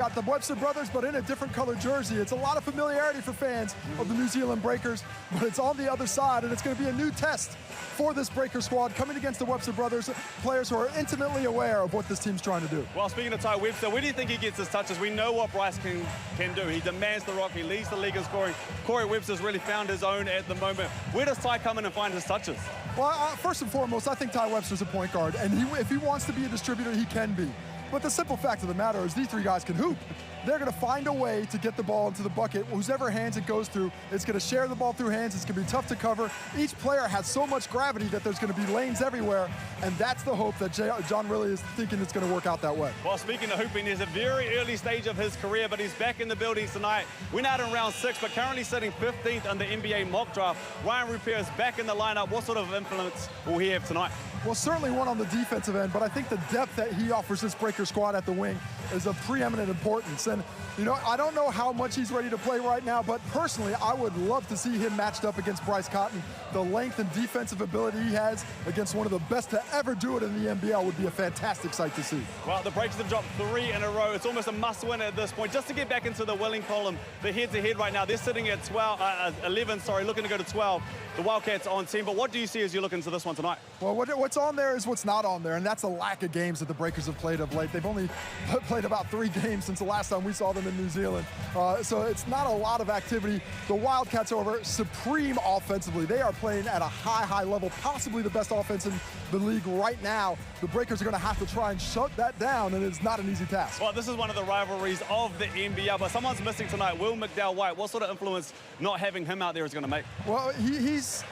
Got the Webster brothers, but in a different color jersey. It's a lot of familiarity for fans of the New Zealand Breakers, but it's on the other side, and it's going to be a new test for this Breaker squad coming against the Webster brothers, players who are intimately aware of what this team's trying to do. Well, speaking of Ty Webster, where do you think he gets his touches? We know what Bryce can do. He demands the rock. He leads the league in scoring. Corey Webster's really found his own at the moment. Where does Ty come in and find his touches? Well, first and foremost, I think Ty Webster's a point guard, and if he wants to be a distributor, he can be. But the simple fact of the matter is these three guys can hoop. They're going to find a way to get the ball into the bucket. Whoever hands it goes through, it's going to share the ball through hands. It's going to be tough to cover. Each player has so much gravity that there's going to be lanes everywhere, and that's the hope that John really is thinking it's going to work out that way. Well, speaking of hooping, there's a very early stage of his career, but he's back in the buildings tonight. Went out in round 6, but currently sitting 15th on the NBA mock draft. Ryan Rupert is back in the lineup. What sort of influence will he have tonight? Well, certainly one on the defensive end, but I think the depth that he offers this Breaker squad at the wing is of preeminent importance. And, you know, I don't know how much he's ready to play right now, but personally, I would love to see him matched up against Bryce Cotton. The length and defensive ability he has against one of the best to ever do it in the NBL would be a fantastic sight to see. Well, the Breakers have dropped 3 in a row. It's almost a must-win at this point. Just to get back into the winning column, the head-to-head right now, they're sitting at 11, looking to go to 12. The Wildcats on 10, but what do you see as you look into this one tonight? Well, what's on there is what's not on there, and that's a lack of games that the Breakers have played of late. They've only played about 3 games since the last time we saw them in New Zealand. So it's not a lot of activity. The Wildcats, however, supreme offensively. They are playing at a high level, possibly the best offense in the league right now. The Breakers are going to have to try and shut that down, and it's not an easy task. Well, this is one of the rivalries of the NBL, but someone's missing tonight, Will McDowell-White. What sort of influence not having him out there is going to make? Well, he's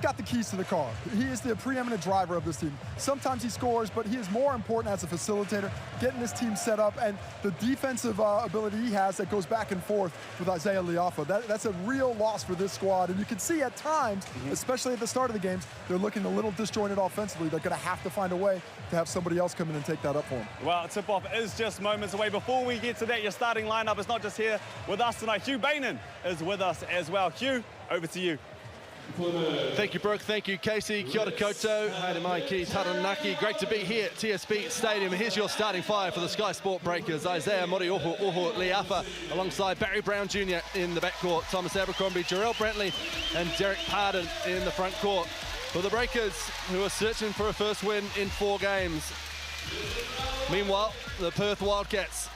got the keys to the car. He is the preeminent driver of this team. Sometimes he scores, but he is more important as a facilitator, getting this team set up, and the defensive ability he has that goes back and forth with Isaiah Leafa. That's a real loss for this squad, and you can see at times, especially at the start of the games, they're looking a little disjointed offensively. They're going to have to find a way to have somebody else come in and take that up for them. Well, tip-off is just moments away. Before we get to that, your starting lineup is not just here with us tonight. Hugh Bainan is with us as well. Hugh, over to you. Thank you, Brooke. Thank you, Casey. Kia ora koutou. Haere mai ki Taranaki. Great to be here at TSB Stadium. Here's your starting 5 for the Sky Sport Breakers. Isaiah Morioho Leafa alongside Barry Brown Jr. in the backcourt. Thomas Abercrombie, Jarrell Brantley and Derek Pardon in the front court. For the Breakers, who are searching for a first win in 4 games. Meanwhile, the Perth Wildcats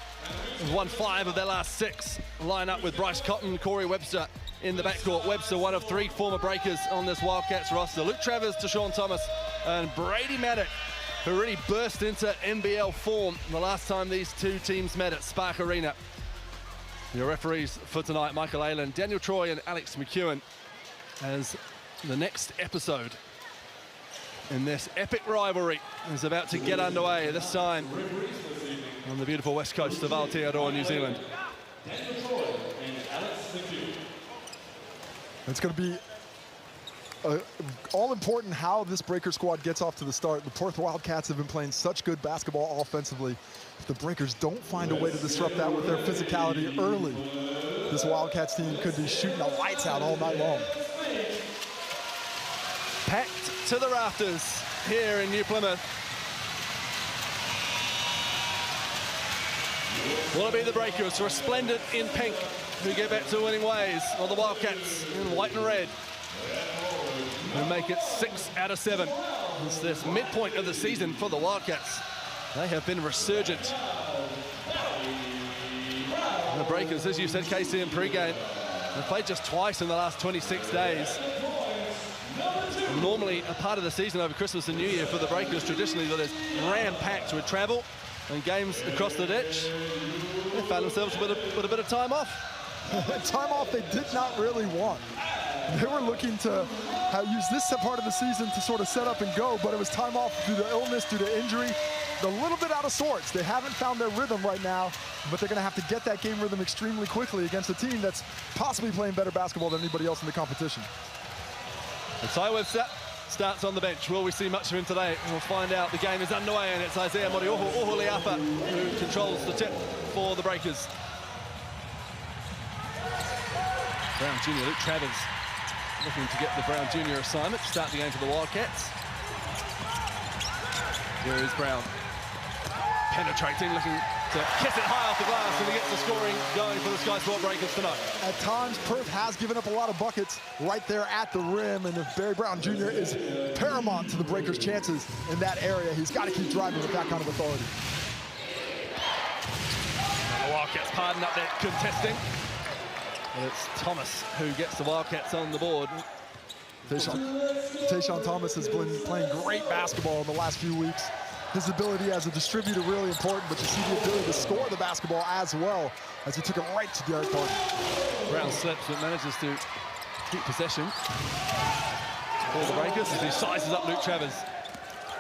have won 5 of their last 6. Line up with Bryce Cotton, Corey Webster in the backcourt. Webster, one of 3 former Breakers on this Wildcats roster. Luke Travers, Tashawn Thomas, and Brady Maddock, who really burst into NBL form the last time these 2 teams met at Spark Arena. Your referees for tonight, Michael Aylan, Daniel Troy, and Alex McEwen, as the next episode in this epic rivalry is about to get underway, this time on the beautiful west coast of Aotearoa, New Zealand. It's going to be all important how this Breaker squad gets off to the start. The Perth Wildcats have been playing such good basketball offensively. If the Breakers don't find a way to disrupt that with their physicality early, this Wildcats team could be shooting the lights out all night long. Packed to the rafters here in New Plymouth. Will it be the Breakers, resplendent in pink, who get back to winning ways, or the Wildcats in white and red, who make it 6 out of 7? It's this midpoint of the season for the Wildcats. They have been resurgent. And the Breakers, as you said, Casey, in pre-game, they've played just twice in the last 26 days. Normally a part of the season over Christmas and New Year for the Breakers, traditionally, that is ram-packed with travel and games across the ditch. They found themselves with a bit of time off. Time off they did not really want. They were looking to use this part of the season to sort of set up and go, but it was time off due to illness, due to injury. They're a little bit out of sorts. They haven't found their rhythm right now, but they're going to have to get that game rhythm extremely quickly against a team that's possibly playing better basketball than anybody else in the competition. And Ty Webster starts on the bench. Will we see much of him today? We'll find out. The game is underway, and it's Isaiah Morioho Leafa who controls the tip for the Breakers. Brown Jr., Luke Travers, looking to get the Brown Jr. assignment to start the game for the Wildcats. Here is Brown. Penetrating, looking to kiss it high off the glass, and he gets the scoring going for the Sky Sport Breakers tonight. At times, Perth has given up a lot of buckets right there at the rim, and if Barry Brown Jr. is paramount to the Breakers' chances in that area, he's got to keep driving with that kind of authority. And the Wildcats pardon up that contesting. And it's Thomas who gets the Wildcats on the board. Tayshawn Thomas has been playing great basketball in the last few weeks. His ability as a distributor really important, but you see the ability to score the basketball as well, as he took it right to Derek Barton. Brown slips but manages to keep possession for the Breakers as he sizes up Luke Travers.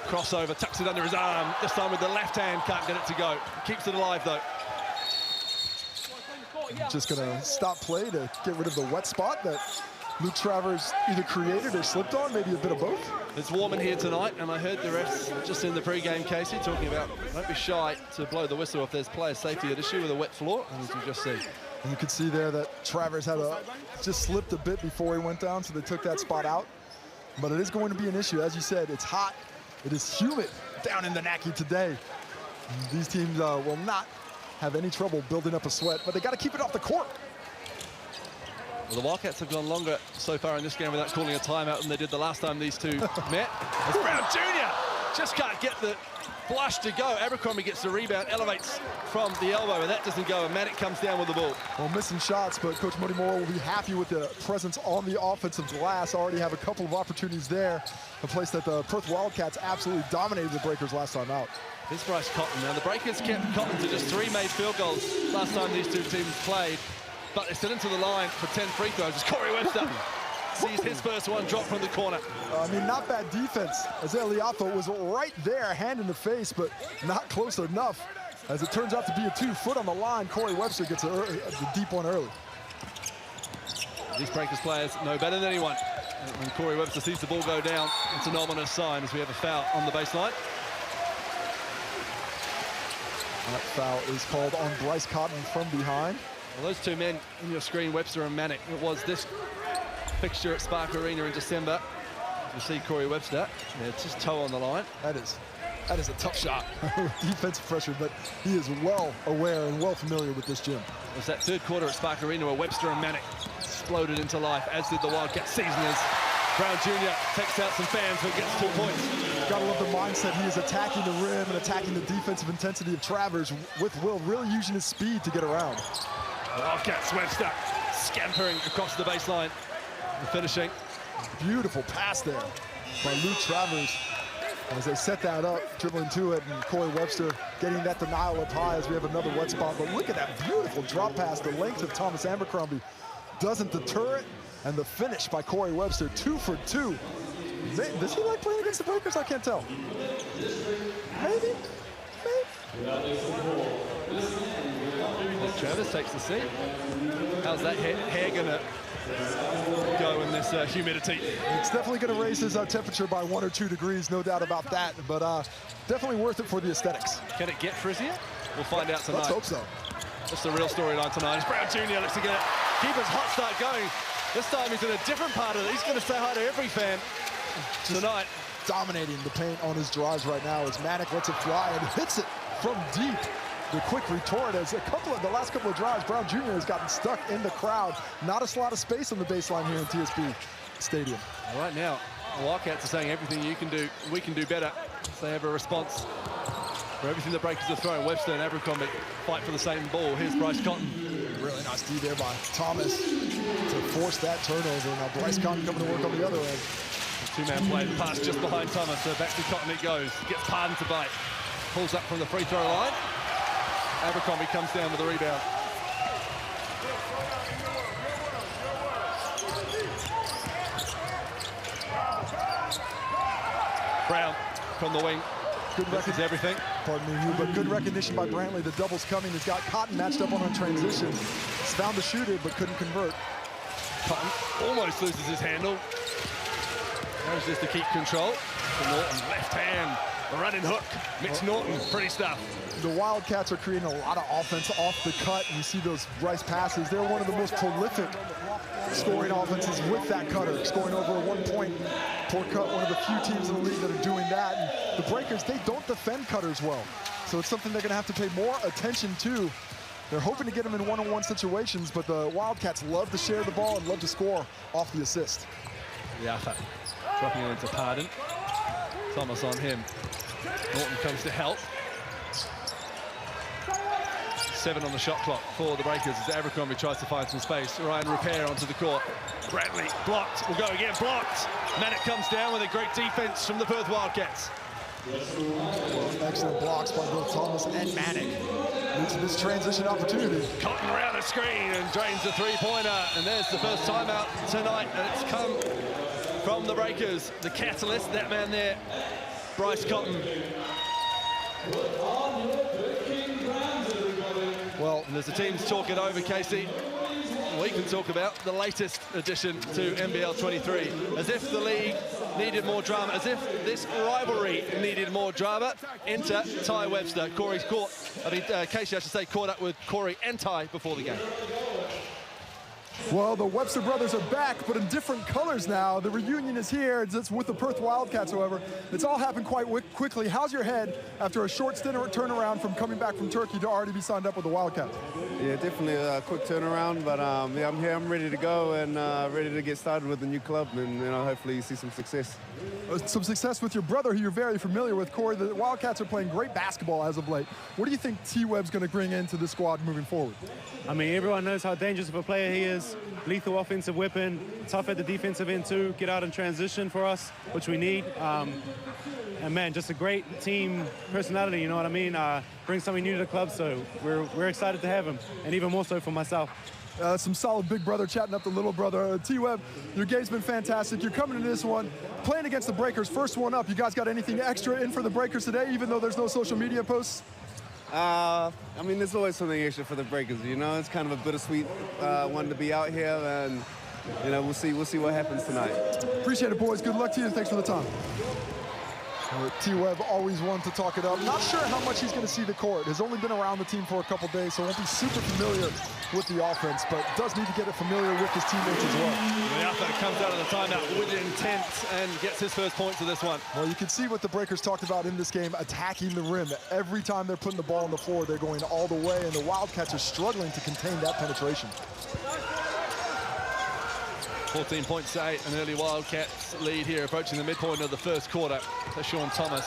Crossover, tucks it under his arm, this time with the left hand, can't get it to go. Keeps it alive though. Just gonna stop play to get rid of the wet spot that Luke Travers either created or slipped on, maybe a bit of both. It's warm in here tonight, and I heard the refs just in the pre-game, Casey, talking about don't be shy to blow the whistle if there's player safety at issue with a wet floor, and as you just see. And you can see there that Travers had just slipped a bit before he went down, so they took that spot out. But it is going to be an issue. As you said, it's hot, it is humid down in the Naki today. These teams will not have any trouble building up a sweat, but they got to keep it off the court. Well, the Wildcats have gone longer so far in this game without calling a timeout than they did the last time these two met. As Brown Jr. just can't get the flush to go. Abercrombie gets the rebound, elevates from the elbow, and that doesn't go, and Manic comes down with the ball. Well, missing shots, but Coach Muddy Moore will be happy with the presence on the offensive glass. Already have a couple of opportunities there, a place that the Perth Wildcats absolutely dominated the Breakers last time out. Here's Bryce Cotton. Now, the Breakers kept Cotton to just 3 made field goals last time these two teams played, but they stood into the line for 10 free throws as Corey Webster sees his first one drop from the corner. I mean, not bad defense, as Eliafa was right there, hand in the face, but not close enough. As it turns out to be a 2-foot on the line, Corey Webster gets a deep one early. These Breakers players know better than anyone. When Corey Webster sees the ball go down, it's an ominous sign as we have a foul on the baseline. That foul is called on Bryce Cotton from behind. Well, those two men in your screen, Webster and Manic, it was this fixture at Spark Arena in December. You see Corey Webster, yeah, it's his toe on the line. That is a tough shot. Defensive pressure, but he is well aware and well familiar with this gym. It was that third quarter at Spark Arena where Webster and Manic exploded into life, as did the Wildcats seasoners. Brown Jr. takes out some fans but gets 2 points. Gotta love the mindset. He is attacking the rim and attacking the defensive intensity of Travers with Will really using his speed to get around. Wildcats, Webster scampering across the baseline and finishing. Beautiful pass there by Luke Travers as they set that up, dribbling to it, and Corey Webster getting that denial up high as we have another wet spot. But look at that beautiful drop pass. The length of Thomas Abercrombie doesn't deter it, and the finish by Corey Webster, 2 for 2. Does he like playing against the Breakers? I can't tell. Maybe. Travis takes the seat. How's that hair gonna go in this humidity? It's definitely gonna raise his temperature by 1 or 2 degrees, no doubt about that, but definitely worth it for the aesthetics. Can it get frizzier? We'll find out tonight. Let's hope so. That's the real storyline tonight. As Brown Jr. looks to get it. Keep his hot start going. This time he's in a different part of it. He's gonna say hi to every fan tonight. Dominating the paint on his drives right now as Manic lets it fly and hits it from deep. The quick retort as the last couple of drives, Brown Jr. has gotten stuck in the crowd. Not a lot of space on the baseline here in TSB Stadium. Right now, the Wildcats are saying everything you can do, we can do better. So they have a response for everything the Breakers are throwing. Webster and Abercrombie fight for the same ball. Here's Bryce Cotton. Really nice D there by Thomas to force that turnover. Now Bryce Cotton coming to work on the other end. Two-man play, the pass just behind Thomas, so back to Cotton it goes. Gets pardoned to bite. Pulls up from the free throw line. Abercrombie comes down with the rebound. Brown from the wing. Good recognition. Everything. Pardon me, Hugh, but good recognition by Brantley. The double's coming. He's got Cotton matched up on a transition. He's found the shooter, but couldn't convert. Cotton almost loses his handle. Manages to keep control. Norton, left hand, A running hook. Mitch Norton, pretty stuff. The Wildcats are creating a lot of offense off the cut, and you see those Bryce passes. They're one of the most prolific scoring offenses with that cutter, scoring over 1 point per cut, one of the few teams in the league that are doing that. And the Breakers, they don't defend cutters well, so it's something they're going to have to pay more attention to. They're hoping to get them in one-on-one situations, but the Wildcats love to share the ball and love to score off the assist. Yafa dropping it into Pardon. Thomas on him. Norton comes to help. 7 on the shot clock for the Breakers as Abercrombie tries to find some space. Ryan Repair onto the court. Bradley blocked. Will go again, blocked. Manick comes down with a great defense from the Perth Wildcats. Excellent blocks by both Thomas and Manick. Leads to this transition opportunity. Cotton around the screen and drains the three-pointer. And there's the first timeout tonight, and it's come from the Breakers. The catalyst, that man there, Bryce Cotton. Well, and as the teams talk it over, Casey, we can talk about the latest addition to NBL23. As if the league needed more drama, as if this rivalry needed more drama. Enter Ty Webster. Casey, I should say, caught up with Corey and Ty before the game. Well, the Webster brothers are back, but in different colors now. The reunion is here. It's with the Perth Wildcats, however. It's all happened quite quickly. How's your head after a short turnaround from coming back from Turkey to already be signed up with the Wildcats? Yeah, definitely a quick turnaround, but yeah, I'm here. I'm ready to go and ready to get started with the new club, and hopefully you see some success. Some success with your brother, who you're very familiar with, Corey. The Wildcats are playing great basketball as of late. What do you think T-Web's going to bring into the squad moving forward? I mean, everyone knows how dangerous of a player he is. Lethal offensive weapon, tough at the defensive end too, get out and transition for us, which we need. And man, just a great team personality, you know what I mean? Bring something new to the club, so we're excited to have him, and even more so for myself. Some solid big brother chatting up the little brother. T-Web, your game's been fantastic. You're coming into this one, playing against the Breakers, first one up. You guys got anything extra in for the Breakers today, even though there's no social media posts? I mean, there's always something extra for the Breakers, you know? It's kind of a bittersweet one to be out here, and, we'll see what happens tonight. Appreciate it, boys. Good luck to you, and thanks for the time. T-Web always wanted to talk it up. Not sure how much he's going to see the court. Has only been around the team for a couple days, so won't be super familiar with the offense, but does need to get it familiar with his teammates as well. Yafa comes out of the timeout with intent and gets his first points of this one. Well, you can see what the Breakers talked about in this game, attacking the rim. Every time they're putting the ball on the floor, they're going all the way, and the Wildcats are struggling to contain that penetration. 14 points to 8, an early Wildcats lead here, approaching the midpoint of the first quarter. So Sean Thomas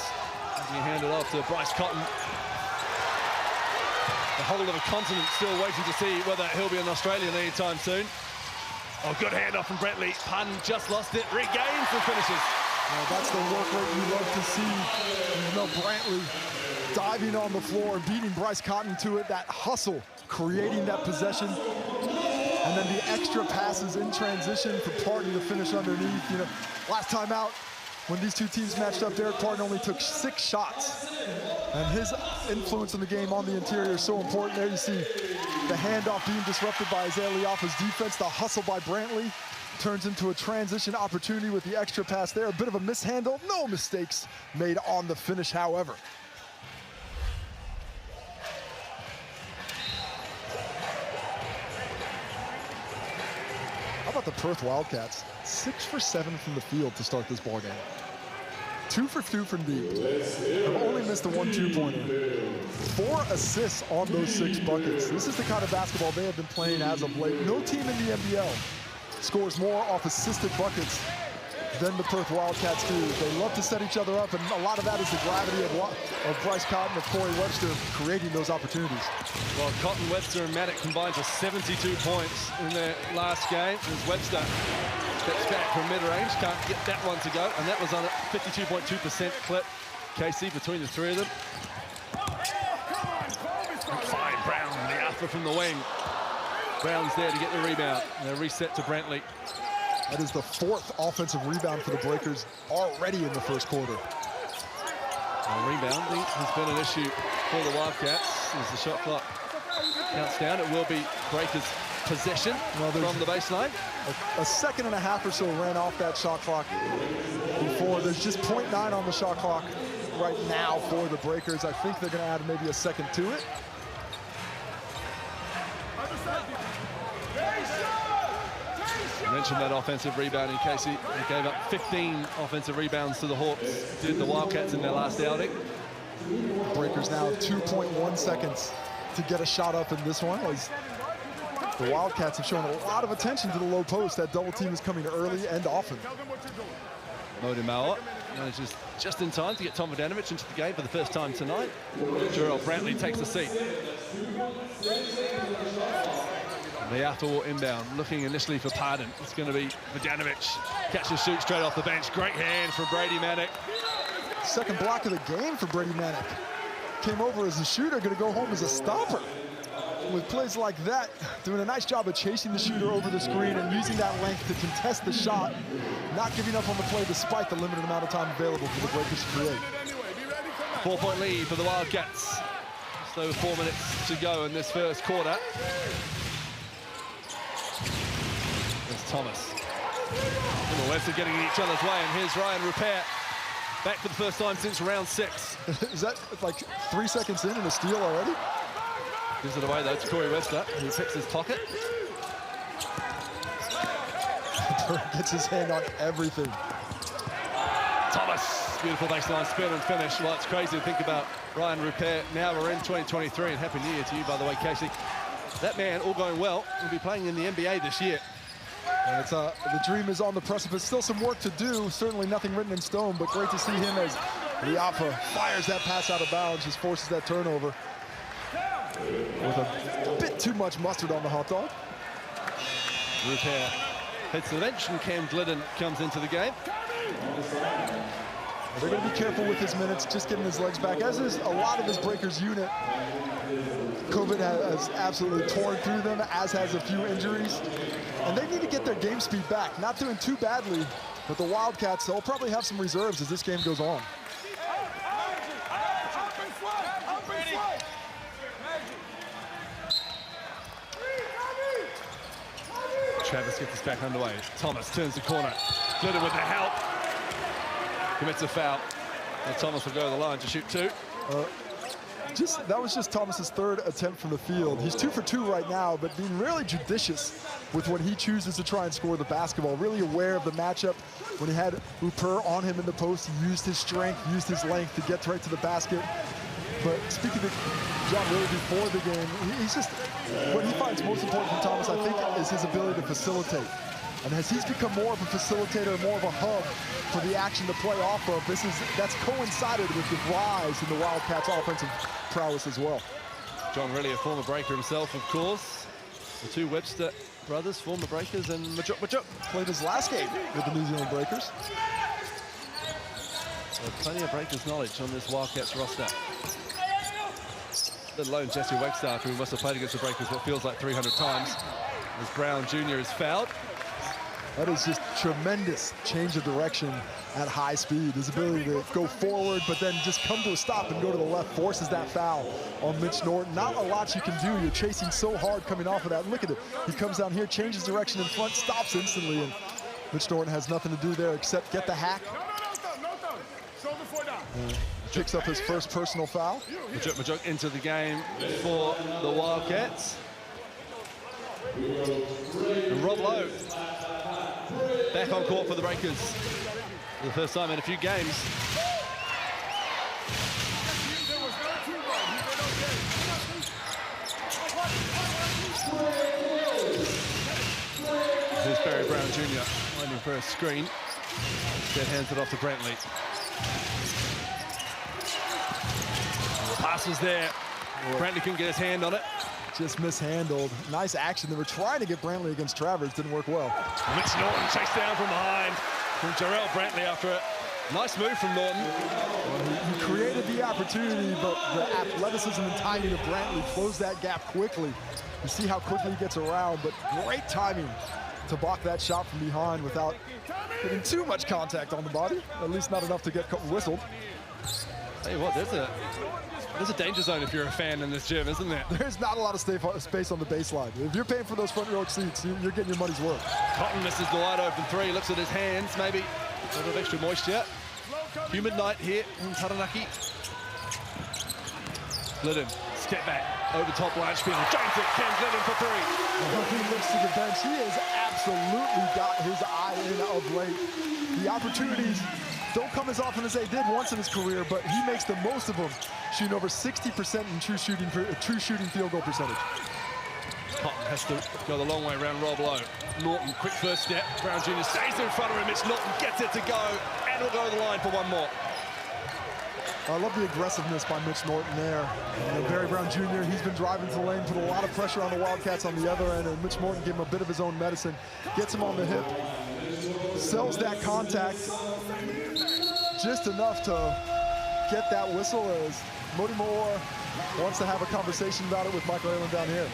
being handed off to Bryce Cotton. The whole of the continent still waiting to see whether he'll be an Australian anytime soon. Oh, good handoff from Bradley. Pun just lost it, regains and finishes. That's the work rate you love to see. Brantley diving on the floor, beating Bryce Cotton to it, that hustle, creating that possession. And then the extra passes in transition for Parton to finish underneath. Last time out, when these two teams matched up, Derek Parton only took 6 shots. And his influence in the game on the interior is so important. There you see the handoff being disrupted by Isaiah Leafa's defense. The hustle by Brantley turns into a transition opportunity with the extra pass there. A bit of a mishandle. No mistakes made on the finish, however. How about the Perth Wildcats? 6 for 7 from the field to start this ball game. 2 for 2 from deep. They've only missed a 1-2-pointer. 4 assists on those 6 buckets. This is the kind of basketball they have been playing as of late. No team in the NBL scores more off assisted buckets than the Perth Wildcats do. They love to set each other up, and a lot of that is the gravity of Bryce Cotton, of Corey Webster, creating those opportunities. Well, Cotton, Webster, and Manick combined for 72 points in their last game. As Webster steps back from mid-range, can't get that one to go, and that was on a 52.2% clip. Casey, between the three of them. Fine, Brown, the alpha from the wing. Brown's there to get the rebound. And a reset to Brantley. That is the 4th offensive rebound for the Breakers already in the first quarter. Rebounding has been an issue for the Wildcats as the shot clock counts down. It will be Breakers' possession from the baseline. A second and a half or so ran off that shot clock before. There's just 0.9 on the shot clock. right now for the Breakers. I think they're going to add maybe a second to it. You mentioned that offensive rebounding, Casey. They gave up 15 offensive rebounds to the Hawks, did the Wildcats in their last outing. Breakers now have 2.1 seconds to get a shot up in this one, as the Wildcats have shown a lot of attention to the low post. That double team is coming early and often. Modi Mauer manages just in time to get Tom Vodanovic into the game for the first time tonight. Jarrell Brantley takes the seat. Leafa will inbound, looking initially for Pardon. It's going to be Vodanovic. Catch and shoot straight off the bench. Great hand from Brady Manick. Second block of the game for Brady Manick. Came over as a shooter, going to go home as a stopper. With plays like that, doing a nice job of chasing the shooter over the screen and using that length to contest the shot, not giving up on the play despite the limited amount of time available for the Breakers to create. 4-point lead for the Wildcats. Just over 4 minutes to go in this first quarter. There's Thomas. And the Webster getting in each other's way, and here's Ryan Rupert back for the first time since round 6. Is that like 3 seconds in and a steal already? Gives it away though to Corey Webster, who picks his pocket. Gets his hand on everything. Thomas, beautiful baseline spin and finish. Well, it's crazy to think about Ryan Rupert. Now we're in 2023, and Happy New Year to you, by the way, Casey. That man, all going well, will be playing in the NBA this year. And it's, the dream is on the precipice. Still some work to do. Certainly nothing written in stone, but great to see him as Leafa fires that pass out of bounds, just forces that turnover. With a bit too much mustard on the hot dog. Rupert heads to the bench, and Cam Glidden comes into the game. They're going to be careful with his minutes, just getting his legs back, as is a lot of his Breakers unit. COVID has absolutely torn through them, as has a few injuries. And they need to get their game speed back. Not doing too badly, but the Wildcats, they'll probably have some reserves as this game goes on. Travis gets this back underway. Thomas turns the corner. Glidden with the help. Commits a foul. And Thomas will go to the line to shoot 2. That was just Thomas's 3rd attempt from the field. He's 2 for 2 right now, but being really judicious with when he chooses to try and score the basketball. Really aware of the matchup. When he had Rupert on him in the post, he used his strength, used his length to get right to the basket. But speaking to John really before the game, he's just, what he finds most important from Thomas, I think, is his ability to facilitate. And as he's become more of a facilitator, more of a hub for the action to play off of, that's coincided with the rise in the Wildcats' offensive prowess as well. John really a former Breaker himself, of course. The 2 Webster brothers, former Breakers, and Majuk played his last game with the New Zealand Breakers. So plenty of Breakers knowledge on this Wildcats roster. Let alone Jesse Wagstaff, who must have played against the Breakers what feels like 300 times. As Brown Jr. is fouled. That is just tremendous change of direction at high speed. His ability to go forward, but then just come to a stop and go to the left forces that foul on Mitch Norton. Not a lot you can do. You're chasing so hard coming off of that. Look at it. He comes down here, changes direction in front, stops instantly, and Mitch Norton has nothing to do there except get the hack. Picks up his first personal foul. Majuk into the game for the Wildcats. And Rob Lowe back on court for the Breakers for the first time in a few games. Here's Barry Brown Jr. waiting for a screen. Then hands it off to Brantley. Pass was there. Brantley couldn't get his hand on it. Just mishandled. Nice action. They were trying to get Brantley against Travers. Didn't work well. Mitch Norton chased down from behind from Jarrell Brantley after it. Nice move from Norton. Well, he created the opportunity, but the athleticism and timing of Brantley closed that gap quickly. You see how quickly he gets around, but great timing to block that shot from behind without getting too much contact on the body. At least not enough to get whistled. Tell you what, there's a danger zone if you're a fan in this gym, isn't there? There's not a lot of space on the baseline. If you're paying for those front row seats, you're getting your money's worth. Cotton misses the wide open 3, looks at his hands, maybe a little bit of extra moisture. Humid night here in Taranaki. Glidden, step back, over top Blanchfield. Drains it, Cam Glidden for three. When he looks to the bench, he has absolutely got his eye in of late. The opportunities don't come as often as they did once in his career, but he makes the most of them, shooting over 60% in true shooting field goal percentage. Cotton has to go the long way around Rob Lowe. Norton, quick first step. Brown Jr. stays in front of him. It's Norton, gets it to go, and will go to the line for one more. I love the aggressiveness by Mitch Norton there. And Barry Brown Jr., he's been driving to the lane, put a lot of pressure on the Wildcats on the other end, and Mitch Norton gave him a bit of his own medicine, gets him on the hip, sells that contact just enough to get that whistle as Modi Moore wants to have a conversation about it with Michael Aylen down here.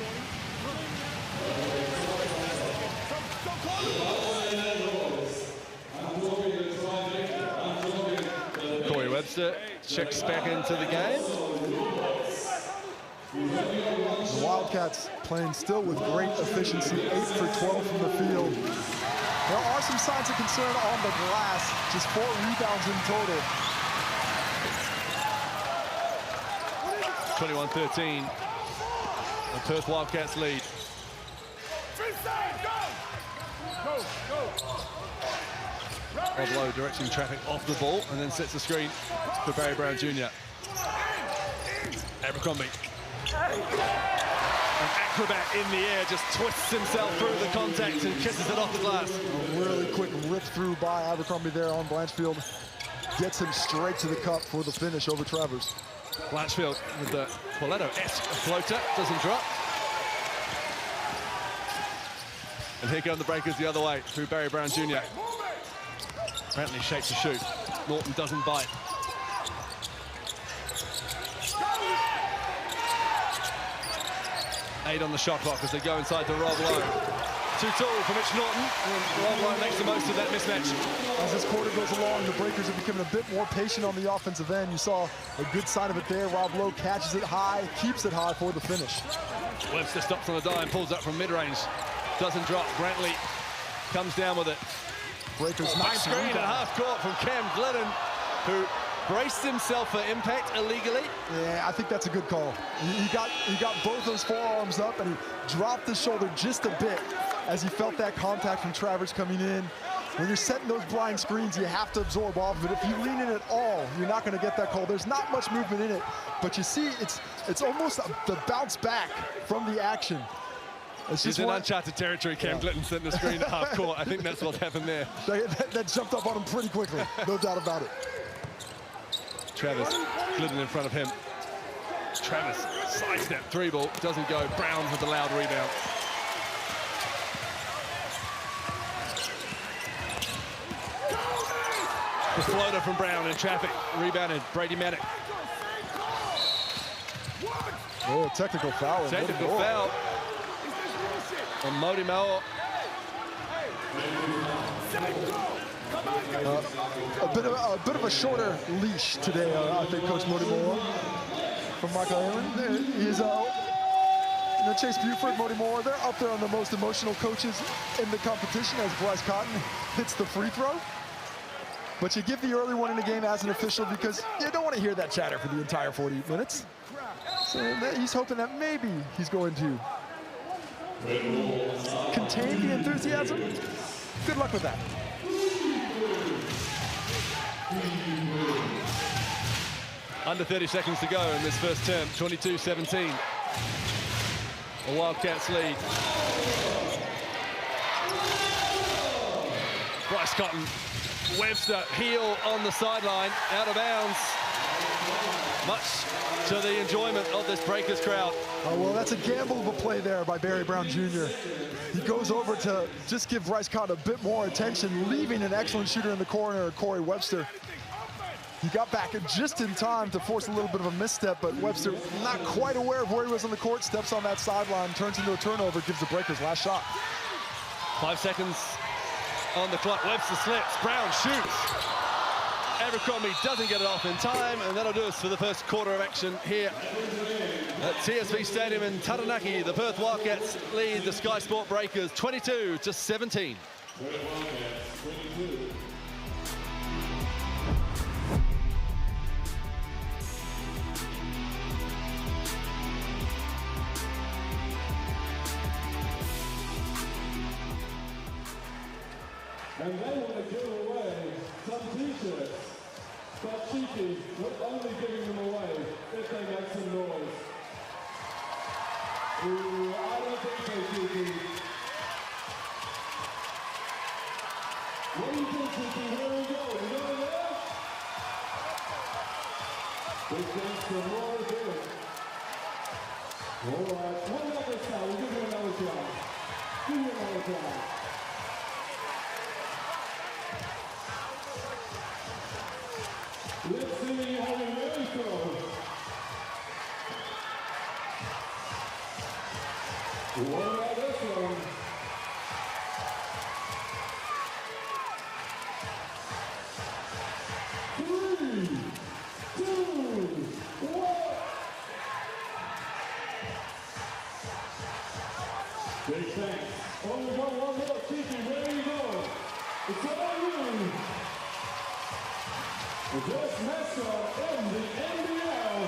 Corey Webster checks back into the game. The Wildcats playing still with great efficiency, 8 for 12 from the field. There are some signs of concern on the glass, just 4 rebounds in total. 21-13. The Perth Wildcats lead. Rob Lowe directing traffic off the ball and then sets the screen for Barry Brown Jr. Abercrombie. An acrobat in the air, just twists himself through the contact and kisses it off the glass. A really quick rip through by Abercrombie there on Blanchfield. Gets him straight to the cup for the finish over Travers. Blanchfield with the Poletto-esque floater, doesn't drop. And here come the breakers the other way through Barry Brown Jr. Brantley shapes to shoot. Norton doesn't bite. Eight on the shot clock as they go inside to Rob Lowe. Too tall for Mitch Norton, and Rob Lowe makes the most of that mismatch. As this quarter goes along, the breakers are becoming a bit more patient on the offensive end. You saw a good sign of it there. Rob Lowe catches it high, keeps it high for the finish. Webster stops on a dime, pulls up from mid-range. Doesn't drop. Brantley comes down with it. Breakers nice screen at half court from Cam Glidden, who braced himself for impact illegally. Yeah, I think that's a good call. He got both those forearms up and he dropped the shoulder just a bit as he felt that contact from Travers coming in. When you're setting those blind screens, you have to absorb off of it. If you lean in at all, you're not going to get that call. There's not much movement in it, but you see it's almost the bounce back from the action. It's just in uncharted territory. Cam Glidden sent the screen at half court. I think that's what's happened there. That jumped up on him pretty quickly, no doubt about it. Travers, Glidden in front of him. Travers, sidestep, three ball, doesn't go. Brown with the loud rebound. The floater from Brown in traffic, rebounded, Brady Maddock. Oh, technical foul. Technical foul on Modi Moore. A bit of a shorter leash today, I think, Coach Modi Moore from Michael Aylen. He's Chase Buford, Modi Moore, they're up there on the most emotional coaches in the competition as Bryce Cotton hits the free throw. But you give the early one in the game as an official because you don't want to hear that chatter for the entire 40 minutes. So he's hoping that maybe he's going to contain the enthusiasm. Good luck with that. Under 30 seconds to go in this first term, 22-17. The Wildcats lead. Bryce Cotton, Webster, heel on the sideline, out of bounds. Much to the enjoyment of this Breakers crowd. Oh, well, that's a gamble of a play there by Barry Brown Jr. He goes over to just give Bryce Cotton a bit more attention, leaving an excellent shooter in the corner, Corey Webster. He got back just in time to force a little bit of a misstep, but Webster, not quite aware of where he was on the court, steps on that sideline, turns into a turnover, gives the Breakers last shot. 5 seconds on the clock. Webster slips, Brown shoots. Abercrombie doesn't get it off in time, and that'll do us for the first quarter of action here at TSB Stadium in Taranaki. The Perth Wildcats lead the Sky Sport Breakers 22-17. And they want to give away some t-shirts. But Cheeky, we're only giving them away if they make some noise. Ooh, I don't think so, Cheeky. What do you think, Cheeky? Where we go? We go there? Big thanks for more good. All right, one other shot. We'll give you another shot. Give you another shot. Let's see how the really goes. What about this one? 3, 2, 1. Big thanks. Only one more. Cheeky, where you go? It's all you. The best mascot in the NBL.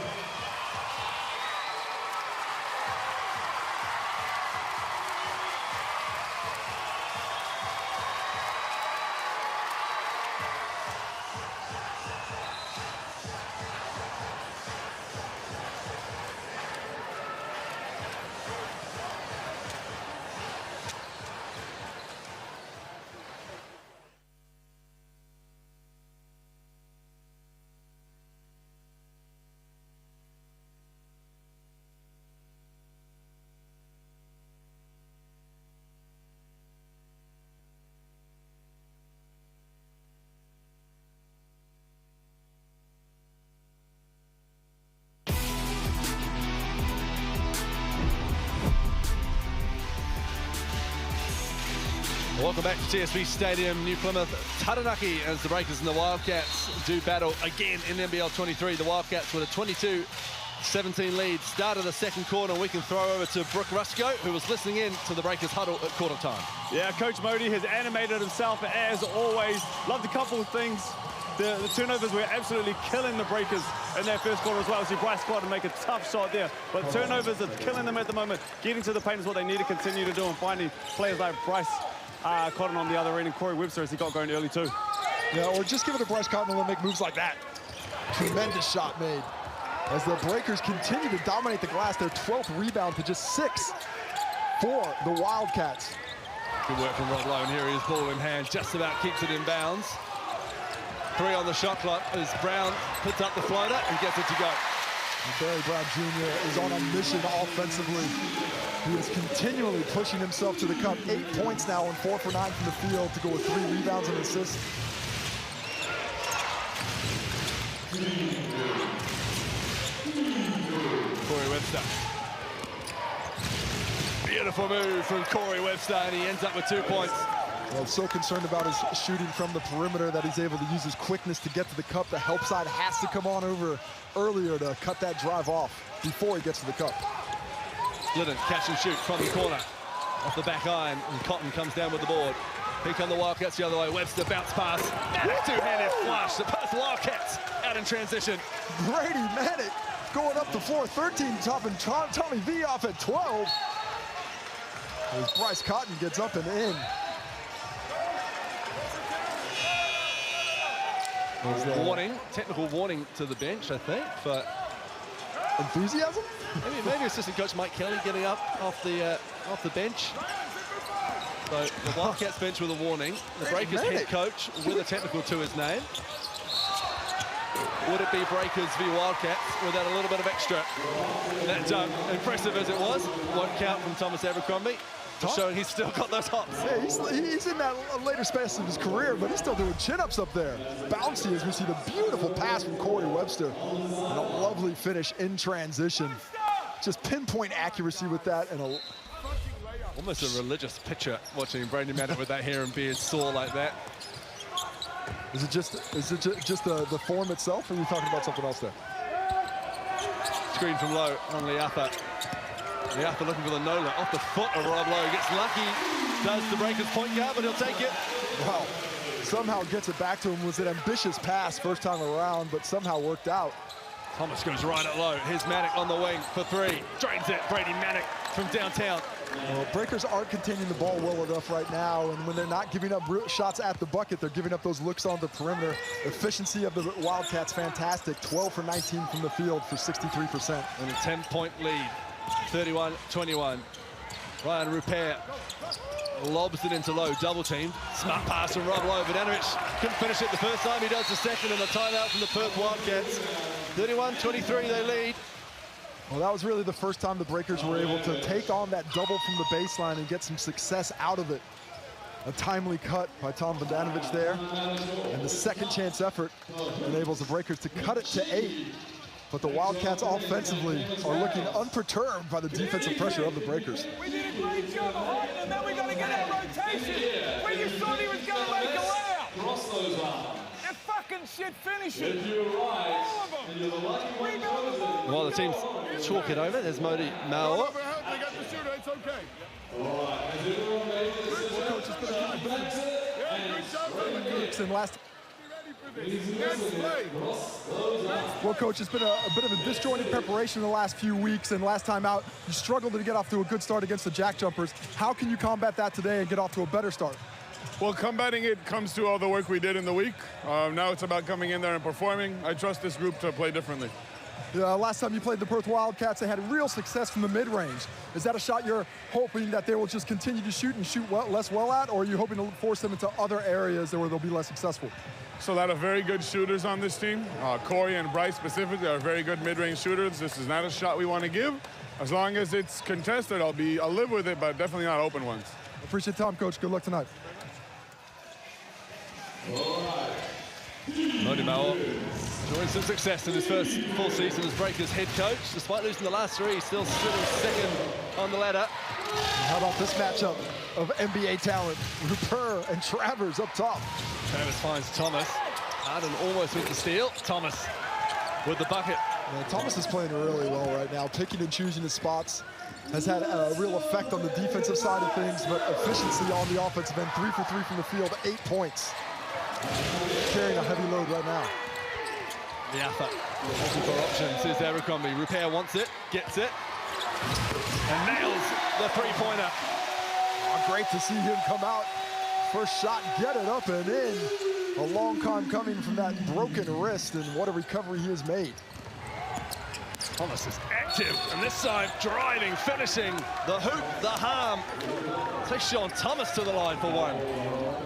Welcome back to TSB Stadium, New Plymouth, Taranaki, as the Breakers and the Wildcats do battle again in NBL23. The Wildcats with a 22-17 lead. Start of the second quarter, we can throw over to Brooke Rusco, who was listening in to the Breakers huddle at quarter time. Yeah, Coach Modi has animated himself as always. Loved a couple of things. The turnovers were absolutely killing the Breakers in that first quarter as well. See Bryce Cotton make a tough shot there. But turnovers are killing them at the moment. Getting to the paint is what they need to continue to do, and finding players like Bryce Cotton on the other end, and Corey Webster as he got going early too. Yeah, or just give it to Bryce Cotton and let him make moves like that. Tremendous shot made. As the Breakers continue to dominate the glass, their 12th rebound to just 6 for the Wildcats. Good work from Rob Lowe, and here he is, ball in hand, just about keeps it in bounds. 3 on the shot clock as Brown puts up the floater and gets it to go. And Barry Brown Jr. is on a mission offensively. He is continually pushing himself to the cup. 8 points now and 4 for 9 from the field to go with 3 rebounds and assists. Corey Webster. Beautiful move from Corey Webster, and he ends up with 2 points. Well, so concerned about his shooting from the perimeter that he's able to use his quickness to get to the cup. The help side has to come on over earlier to cut that drive off before he gets to the cup. Glidden, catch and shoot from the corner. Off the back iron, and Cotton comes down with the board. Here come the Wildcats the other way. Webster bounce pass. Manic two-handed flush. The Perth Wildcats out in transition. Brady Manic going up the floor. 13 topping Tommy V off at 12. As Bryce Cotton gets up and in. Warning, technical warning to the bench, I think, for enthusiasm. Maybe assistant coach Mike Kelly getting up off the bench. So the Wildcats bench with a warning. The Breakers head coach with a technical to his name. Would it be Breakers v Wildcats without a little bit of extra? And that dunk, impressive as it was, won't count from Thomas Abercrombie. Showing he's still got those hops. Yeah, he's in that later space of his career, but he's still doing chin-ups up there. Bouncy as we see the beautiful pass from Corey Webster. And a lovely finish in transition. Just pinpoint accuracy with that, and almost a religious picture watching Brady Manic with that hair and beard sore like that. Is it just the form itself, or are you talking about something else there? Screen from Lowe on Liafa. Liafa looking for the no-look off the foot of Rob Lowe. Gets lucky, does the Breakers point guard, but he'll take it. Wow, somehow gets it back to him. Was an ambitious pass first time around, but somehow worked out. Thomas goes right at Lowe. Here's Manic on the wing for 3. Drains it, Brady Manic from downtown. Well, Breakers aren't containing the ball well enough right now, and when they're not giving up shots at the bucket, they're giving up those looks on the perimeter. Efficiency of the Wildcats fantastic, 12 for 19 from the field for 63%. And a 10-point lead, 31-21. Ryan Rupert lobs it into low, double teamed. Smart pass from Rob Lowe. Vidanovic couldn't finish it the first time. He does the second, and a timeout from the Perth Wildcats. 31-23 they lead. Well, that was really the first time the Breakers were able to take on that double from the baseline and get some success out of it. A timely cut by Tom Vidanovic there. And the second chance effort enables the Breakers to cut it to 8. But the Wildcats offensively are looking unperturbed by the defensive pressure of the Breakers. We did a great job of hiding, and then we got to get our rotation. When you thought he was going to make a layup. Cross those arms. And fucking shit finishing. If you're right, All of them. and you're the lucky one. Rebound the ball. While the teams chalk it over, there's Modi Mao. They got the shooter, it's okay. Well, Coach, it's been a bit of a disjointed preparation in the last few weeks, and last time out, you struggled to get off to a good start against the Jack Jumpers. How can you combat that today and get off to a better start? Well, combating it comes to all the work we did in the week. Now it's about coming in there and performing. I trust this group to play differently. Last time you played the Perth Wildcats, they had real success from the mid-range. Is that a shot you're hoping that they will just continue to shoot and shoot less well at, or are you hoping to force them into other areas where they'll be less successful? So a lot of very good shooters on this team. Corey and Bryce specifically are very good mid-range shooters. This is not a shot we want to give. As long as it's contested, I'll live with it, but definitely not open ones. Appreciate the time, Coach. Good luck tonight. Modi Mao enjoying some success in his first full season as Breakers head coach. Despite losing the last 3, he's still sitting second on the ladder. How about this matchup of NBA talent? Rupert and Travers up top. Travers finds Thomas. Arden almost with the steal. Thomas with the bucket. Yeah, Thomas is playing really well right now, picking and choosing his spots. Has had a real effect on the defensive side of things, but efficiency on the offensive end. 3 for 3 from the field, 8 points. Carrying a heavy load right now. Liafa looking for options. Here's Abercrombie. Rupert wants it, gets it, and nails the three-pointer. Oh, great to see him come out. First shot, get it up and in. A long time coming from that broken wrist, and what a recovery he has made. Thomas is active, and this time driving, finishing, the hoop, the harm. Takes Sean Thomas to the line for one.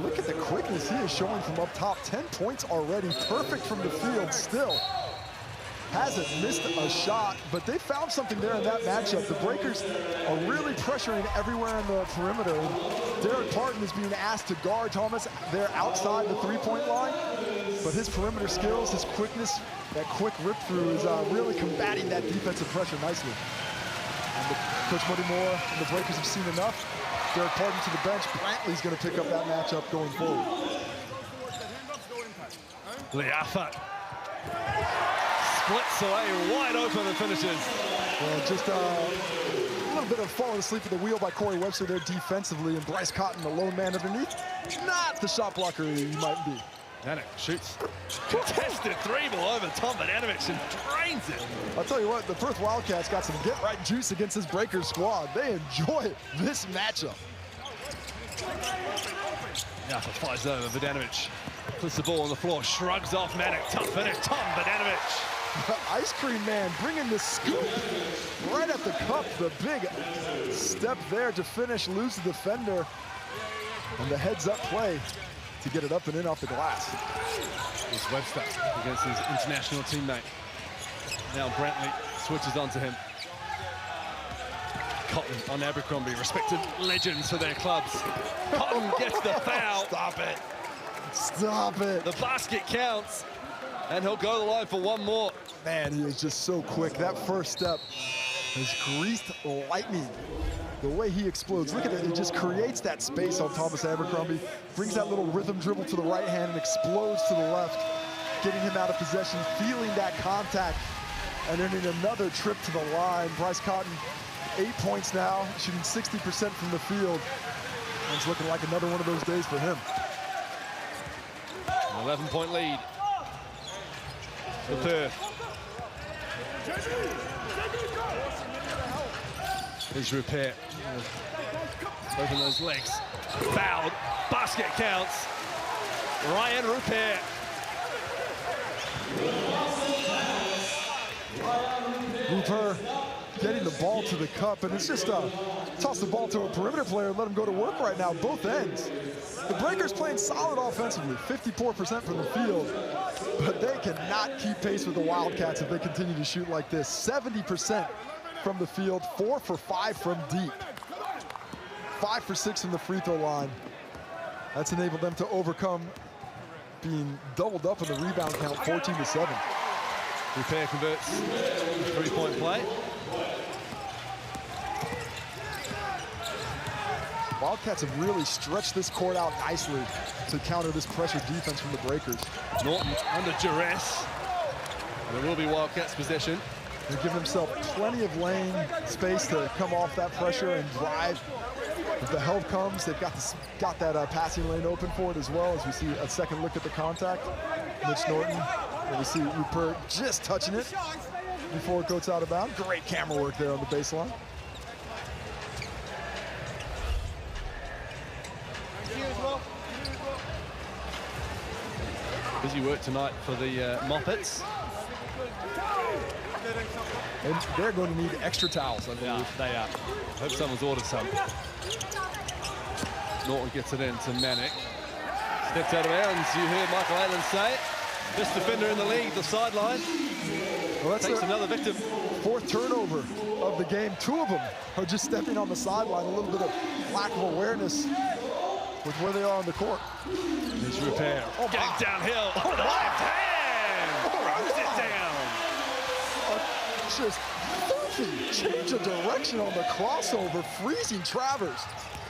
Look at the quickness he is showing from up top. 10 points already, perfect from the field still. Hasn't missed a shot, but they found something there in that matchup. The Breakers are really pressuring everywhere in the perimeter. Derek Parton is being asked to guard Thomas there outside the three-point line, but his perimeter skills, his quickness, that quick rip-through is really combating that defensive pressure nicely. And Coach Muddy Moore and the Breakers have seen enough. Derek Parton to the bench. Brantley's going to pick up that matchup going forward. Liafa splits away wide open and finishes. Well, just a little bit of falling asleep at the wheel by Corey Webster there defensively, and Bryce Cotton, the lone man underneath. Not the shot blocker he might be. Danik shoots. Contested three ball over Tom Vidanovic and drains it. I'll tell you what, the Perth Wildcats got some get-right juice against this Breakers squad. They enjoy this matchup. Liafa flies over Vidanovic. Puts the ball on the floor, shrugs off Manik. Tough finish, Tom Vidanovic. The ice cream man bringing the scoop right at the cup. The big step there to finish, lose the defender. And the heads-up play to get it up and in off the glass. Here's Webster against his international teammate. Now Brantley switches onto him. Cotton on Abercrombie, respected legends for their clubs. Cotton gets the foul. Stop it. Stop it. The basket counts, and he'll go to the line for one more. Man, he is just so quick. That first step is greased lightning. The way he explodes, look at it, it just creates that space on Thomas Abercrombie, brings that little rhythm dribble to the right hand and explodes to the left, getting him out of possession, feeling that contact, and then in another trip to the line. Bryce Cotton, 8 points now, shooting 60% from the field. And it's looking like another one of those days for him. An 11-point lead for Perth. Here's Rupert. Open those legs. Fouled. Basket counts. Ryan Rupert. Rupert getting the ball to the cup, and it's just toss the ball to a perimeter player and let him go to work right now, both ends. The Breakers playing solid offensively, 54% from the field, but they cannot keep pace with the Wildcats if they continue to shoot like this. 70% from the field, 4 for 5 from deep. 5 for 6 from the free throw line. That's enabled them to overcome being doubled up in the rebound count, 14-7. Rupert converts three-point play. Wildcats have really stretched this court out nicely to counter this pressure defense from the Breakers. Norton under duress. And it will be Wildcats' possession. They give themselves plenty of lane space to come off that pressure and drive. If the help comes, they've got that passing lane open for it as well, as we see a second look at the contact. Mitch Norton, and we see Rupert just touching it before it goes out of bounds. Great camera work there on the baseline. Busy work tonight for the Moppets. And they're going to need extra towels, I believe. Yeah, they are. Hope someone's ordered some. Norton gets it in to Manick. Steps out of bounds, you heard Michael Allen say it. Best defender in the league, the sideline. Well, that's Takes another victim. 4th turnover of the game. 2 of them are just stepping on the sideline. A little bit of lack of awareness with where they are on the court. There's Rupert. Getting downhill. Oh, the left hand. Throws it down. Just filthy change of direction on the crossover, freezing Travers.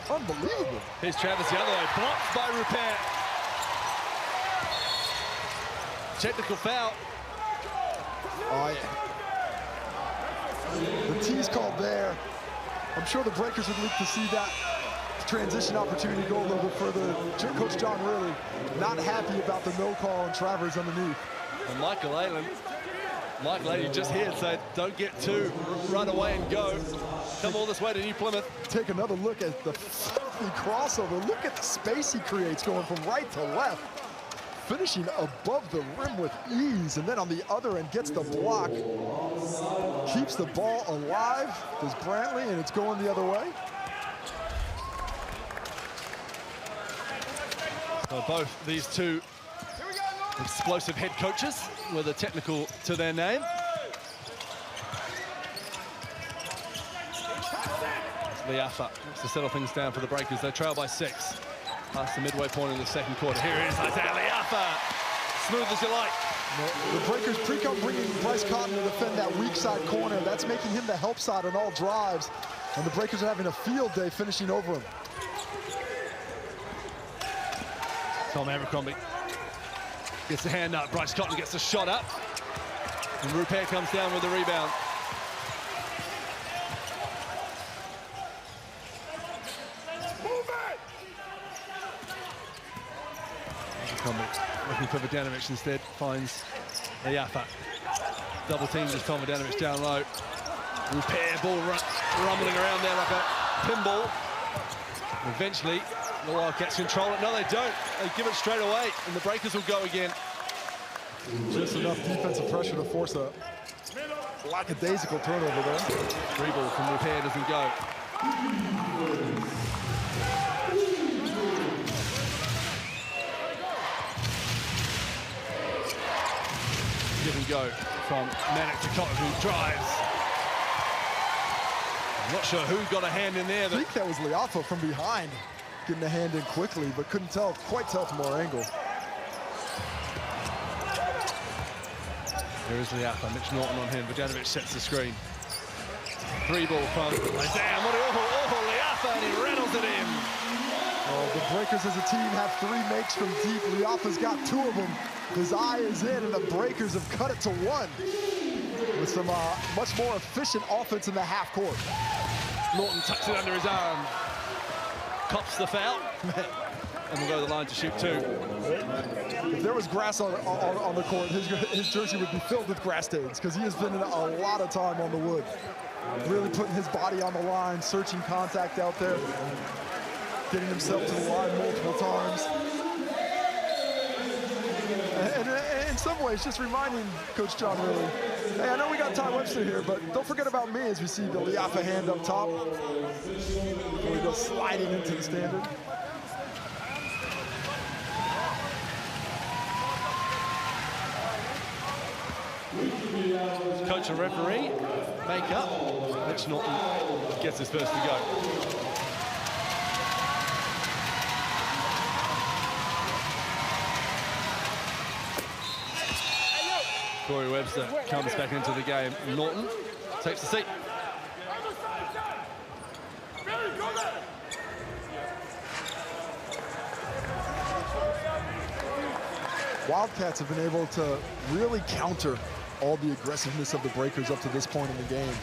Unbelievable. Here's Travers the other way, blocked by Rupert. Technical foul. Oh, yeah. The T's called there. I'm sure the Breakers would like to see that transition opportunity go a little bit further. Coach John really not happy about the no call on Travers underneath. And Michael Allen, you just heard say, don't get too, run away and go. Come all this way to New Plymouth. Take another look at the filthy crossover. Look at the space he creates going from right to left. Finishing above the rim with ease, and then on the other end gets the block. Keeps the ball alive, does Brantley, and it's going the other way. So both these two explosive head coaches with a technical to their name. Liafa wants to settle things down for the Breakers. They trail by 6. Past the midway point in the second quarter. Here it is, Isaiah Liafa. Smooth as you like. The Breakers pre-come bringing Bryce Cotton to defend that weak side corner. That's making him the help side on all drives. And the Breakers are having a field day finishing over him. Tom Abercrombie gets the hand up. Bryce Cotton gets the shot up. And Rupert comes down with the rebound. Looking for Vodanovic instead, finds Liafa. Double teams as Tom Vodanovic down low. Rupert ball rumbling around there like a pinball. Eventually, the Wildcats control it. No, they don't. They give it straight away, and the Breakers will go again. Just enough defensive pressure to force a lackadaisical turnover there. 3 ball from Rupert doesn't go. Give and go from Manick to Cotton, who drives. I'm not sure who got a hand in there. I think that was Liafa from behind, getting a hand in quickly, but couldn't quite tell from our angle. There is Liafa, Mitch Norton on him. Vodanovic sets the screen. 3 ball from Isaiah Liafa, and he rattles it in. Oh, the Breakers as a team have 3 makes from deep. Liafa's got 2 of them. His eye is in, and the Breakers have cut it to 1 with some much more efficient offense in the half court. Norton tucks it under his arm, cops the foul, and will go to the line to shoot 2. If there was grass on the court, his jersey would be filled with grass stains, because he has been in a lot of time on the wood. Really putting his body on the line, searching contact out there. getting himself to the line multiple times. And in some ways, just reminding Coach John really, hey, I know we got Ty Webster here, but don't forget about me as we see the Liafa hand up top. Before we go sliding into the standard. Coach and referee make up. Mitch Norton gets his first to go. Corey Webster comes back into the game. Norton takes the seat. Wildcats have been able to really counter all the aggressiveness of the Breakers up to this point in the game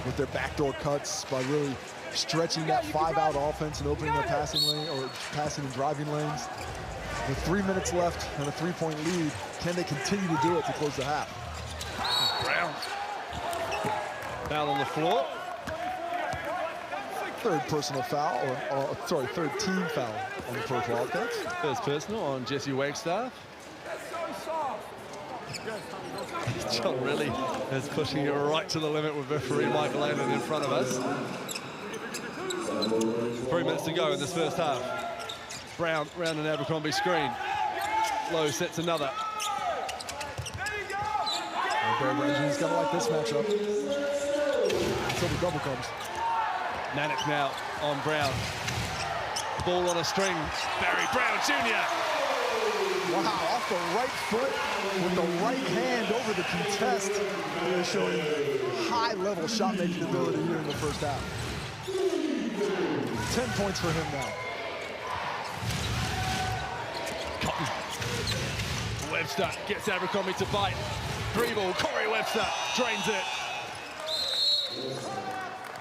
with their backdoor cuts by really stretching that 5-out offense and opening their passing lane or passing and driving lanes. With 3 minutes left and a 3-point lead, can they continue to do it to close the half? Brown. Foul on the floor. Third personal foul, or sorry, third team foul on the Perth Wildcats. First personal on Jesse Wagstaff. John really is pushing it right to the limit with referee Michael Allen in front of us. 3 minutes to go in this first half. Brown round an Abercrombie screen. Lowe sets another. He's gonna like this matchup until the double comes. Mannix now on Brown. Ball on a string. Barry Brown Jr. Wow, off the right foot with the right hand over the contest. Really showing high-level shot-making ability here in the first half. 10 points for him now. Cotton. Webster gets Abercrombie to bite. 3-ball, Corey Webster drains it.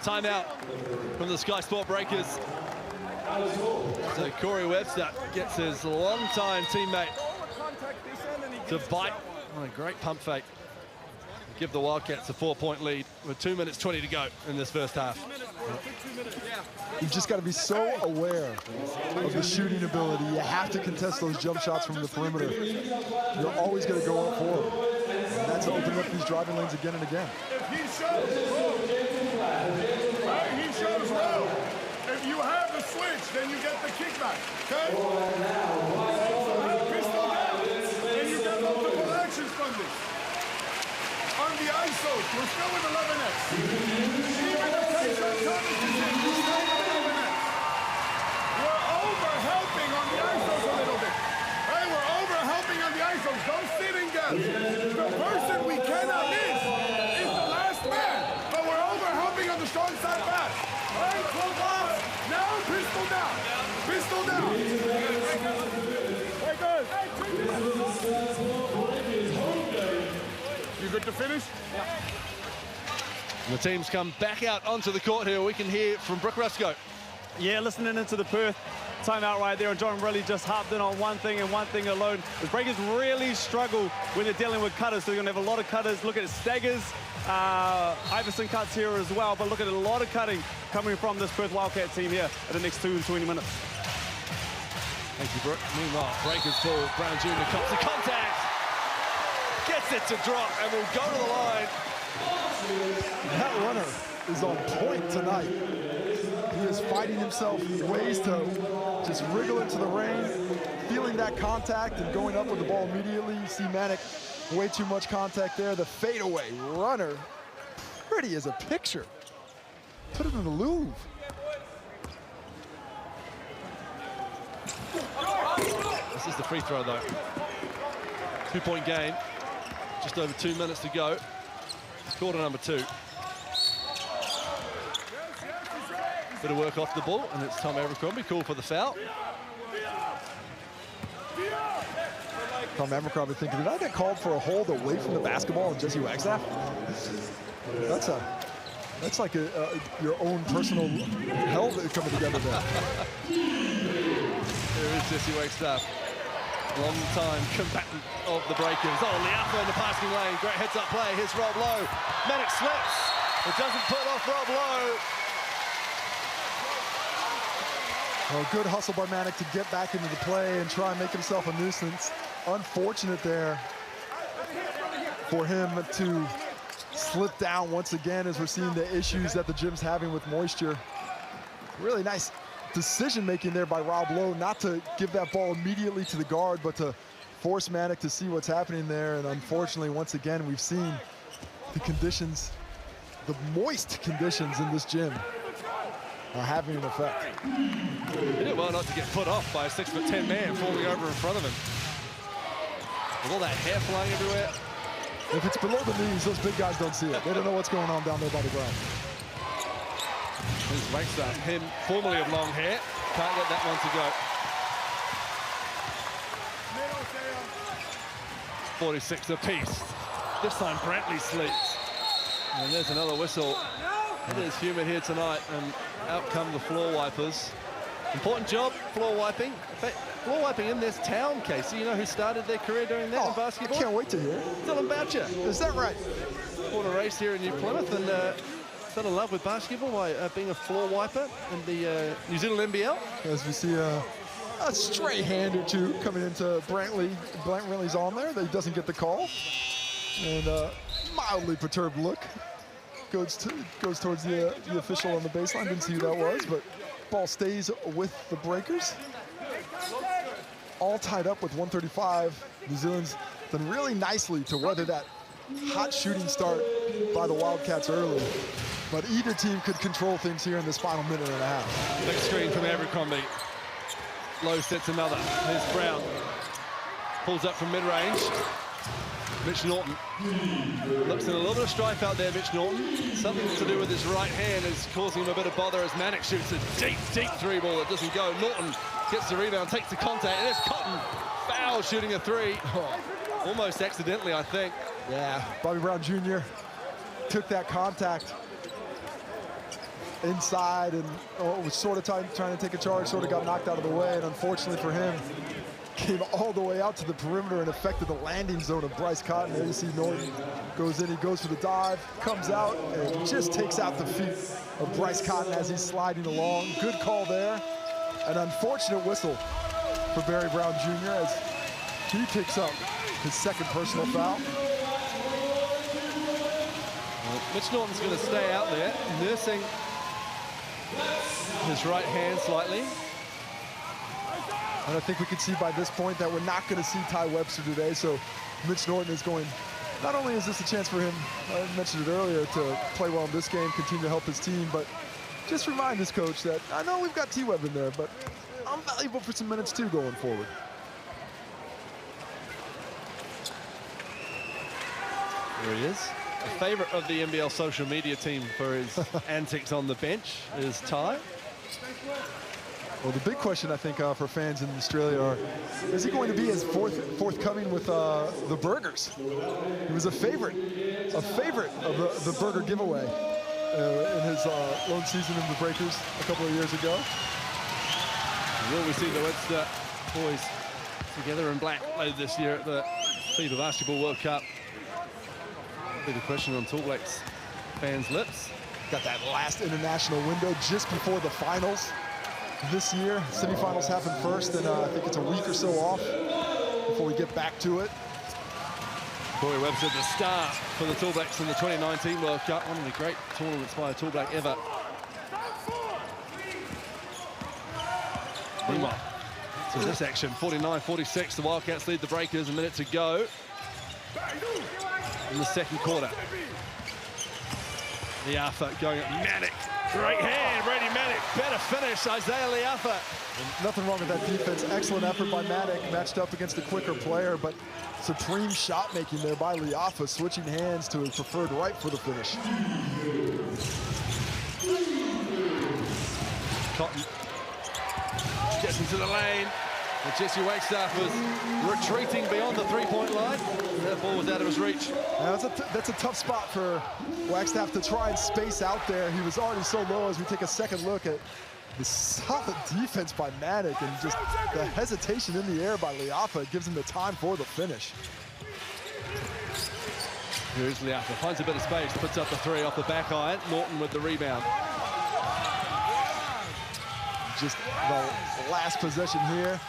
Timeout from the Sky Sport Breakers. So Corey Webster gets his longtime teammate to bite on a great pump fake. Give the Wildcats a 4-point lead with 2 minutes 20 to go in this first half. You've just got to be so aware of the shooting ability. You have to contest those jump shots from the perimeter. You're always going to go up for them. And that's opening up these driving lanes again and again. If he shows roll, he shows roll. If you have the switch, then you get the kickback. Okay? Pistol down, and you get multiple actions from this. On the ISO, we're still with 11x. Even the case on Thomas is in, we're still with 11x. We're over-helping on the ISOs a little bit. Hey, we're over-helping on the ISOs. Don't sit in gaps. The person we cannot miss is the last man. But we're over-helping on the strong side pass. All right, 12 blocks. Now, pistol down. Pistol down. Very good. You good to finish? Yeah. The teams come back out onto the court here. We can hear from Brooke Rusco. Yeah, listening into the Perth timeout right there, and John really just harped in on one thing and one thing alone. The Breakers really struggle when they're dealing with cutters, so they're going to have a lot of cutters. Look at staggers, Iverson cuts here as well, but look at a lot of cutting coming from this Perth Wildcat team here at the next 2 and 20 minutes. Thank you, Brooke. Meanwhile, Breakers ball. Brown Jr. comes to contact. Gets it to drop and will go to the line. That runner is on point tonight. He is fighting himself ways to just wriggle into the rain, feeling that contact and going up with the ball immediately. You see Manic, way too much contact there. The fadeaway runner, pretty as a picture. Put it in the Louvre. This is the free throw, though. 2-point game. Just over 2 minutes to go. Quarter number 2. Bit of work off the ball, and it's Tom Abercrombie. Call for the foul. Tom Abercrombie thinking, did I get called for a hold away from the basketball and Jesse Wagstaff? That's like your own personal hell coming together there. There is Jesse Wagstaff. Long-time combatant of the Breakers. Oh, Liafa in the passing lane. Great heads-up play. Here's Rob Lowe. Manic slips. It doesn't put off Rob Lowe. Well, good hustle by Manek to get back into the play and try and make himself a nuisance. Unfortunate there for him to slip down once again as we're seeing the issues that the gym's having with moisture. Really nice decision-making there by Rob Lowe, not to give that ball immediately to the guard, but to force Manek to see what's happening there. And unfortunately, once again, we've seen the conditions, the moist conditions in this gym are having an effect. He did well not to get put off by a 6'10" man falling over in front of him. With all that hair flying everywhere. If it's below the knees, those big guys don't see it. They don't know what's going on down there by the ground. Here's Wagstaff, him formerly of long hair. Can't let that one to go. 46 apiece. This time Brantley sleeps. And there's another whistle. It is humid here tonight, and out come the floor wipers. Important job, floor wiping. In fact, floor wiping in this town, Casey. You know who started their career doing that in basketball? I can't wait to hear. Dylan Boucher. Is that right? Won a race here in New Plymouth and fell in love with basketball by being a floor wiper in the New Zealand NBL. As we see a stray hand or two coming into Brantley. Brantley's on there. He doesn't get the call. And a mildly perturbed look goes towards the official on the baseline. Didn't see who that was, but ball stays with the Breakers. All tied up with 135. New Zealand's done really nicely to weather that hot shooting start by the Wildcats early. But either team could control things here in this final minute and a half. Big screen from Abercrombie. Lowe sets another. Here's Brown. Pulls up from mid-range. Mitch Norton. Looks in a little bit of strife out there, Mitch Norton. Something to do with his right hand is causing him a bit of bother as Manek shoots a deep, deep three ball that doesn't go. Norton gets the rebound, takes the contact, and there's Cotton. Foul shooting a three. Almost accidentally, I think. Yeah, Bobby Brown Jr. took that contact inside and was sort of trying to take a charge, sort of got knocked out of the way, and unfortunately for him, came all the way out to the perimeter and affected the landing zone of Bryce Cotton. There you see Norton goes in, he goes for the dive, comes out, and just takes out the feet of Bryce Cotton as he's sliding along. Good call there. An unfortunate whistle for Barry Brown Jr. as he picks up his second personal foul. Well, Mitch Norton's going to stay out there, nursing his right hand slightly. And I think we can see by this point that we're not going to see Ty Webster today, so Mitch Norton is going, not only is this a chance for him, I mentioned it earlier, to play well in this game, continue to help his team, but just remind his coach that I know we've got T-Web in there, but I'm valuable for some minutes too going forward. There he is. A favorite of the NBL social media team for his antics on the bench is Ty. Well, the big question, I think, for fans in Australia are, is he going to be as forthcoming with the burgers? He was a favorite of the burger giveaway in his lone season in the Breakers a couple of years ago. Will we see the Webster boys together in black later this year at the FIBA Basketball World Cup? That'll be the question on Tall Blacks fans' lips. Got that last international window just before the finals. This year, semifinals happen first, and I think it's a week or so off before we get back to it. Corey Webster, the star for the Tall Blacks in the 2019 World Cup, one of the great tournaments by a Tall Black ever. Meanwhile, so this action, 49-46, the Wildcats lead the Breakers, a minute to go in the second quarter. Liafa going at Manek. Great hand, Brady Manek. Better finish, Isaiah Liafa. Nothing wrong with that defense. Excellent effort by Manek, matched up against a quicker player, but supreme shot making there by Liafa, switching hands to his preferred right for the finish. Cotton gets into the lane. And Jesse Wagstaff was retreating beyond the three-point line. That ball was out of his reach. Now, that's a tough spot for Wagstaff to try and space out there. He was already so low as we take a second look at the solid defense by Manek and just the hesitation in the air by Liafa gives him the time for the finish. Here's Liafa, finds a bit of space, puts up the three off the back iron. Norton with the rebound. just the last possession here.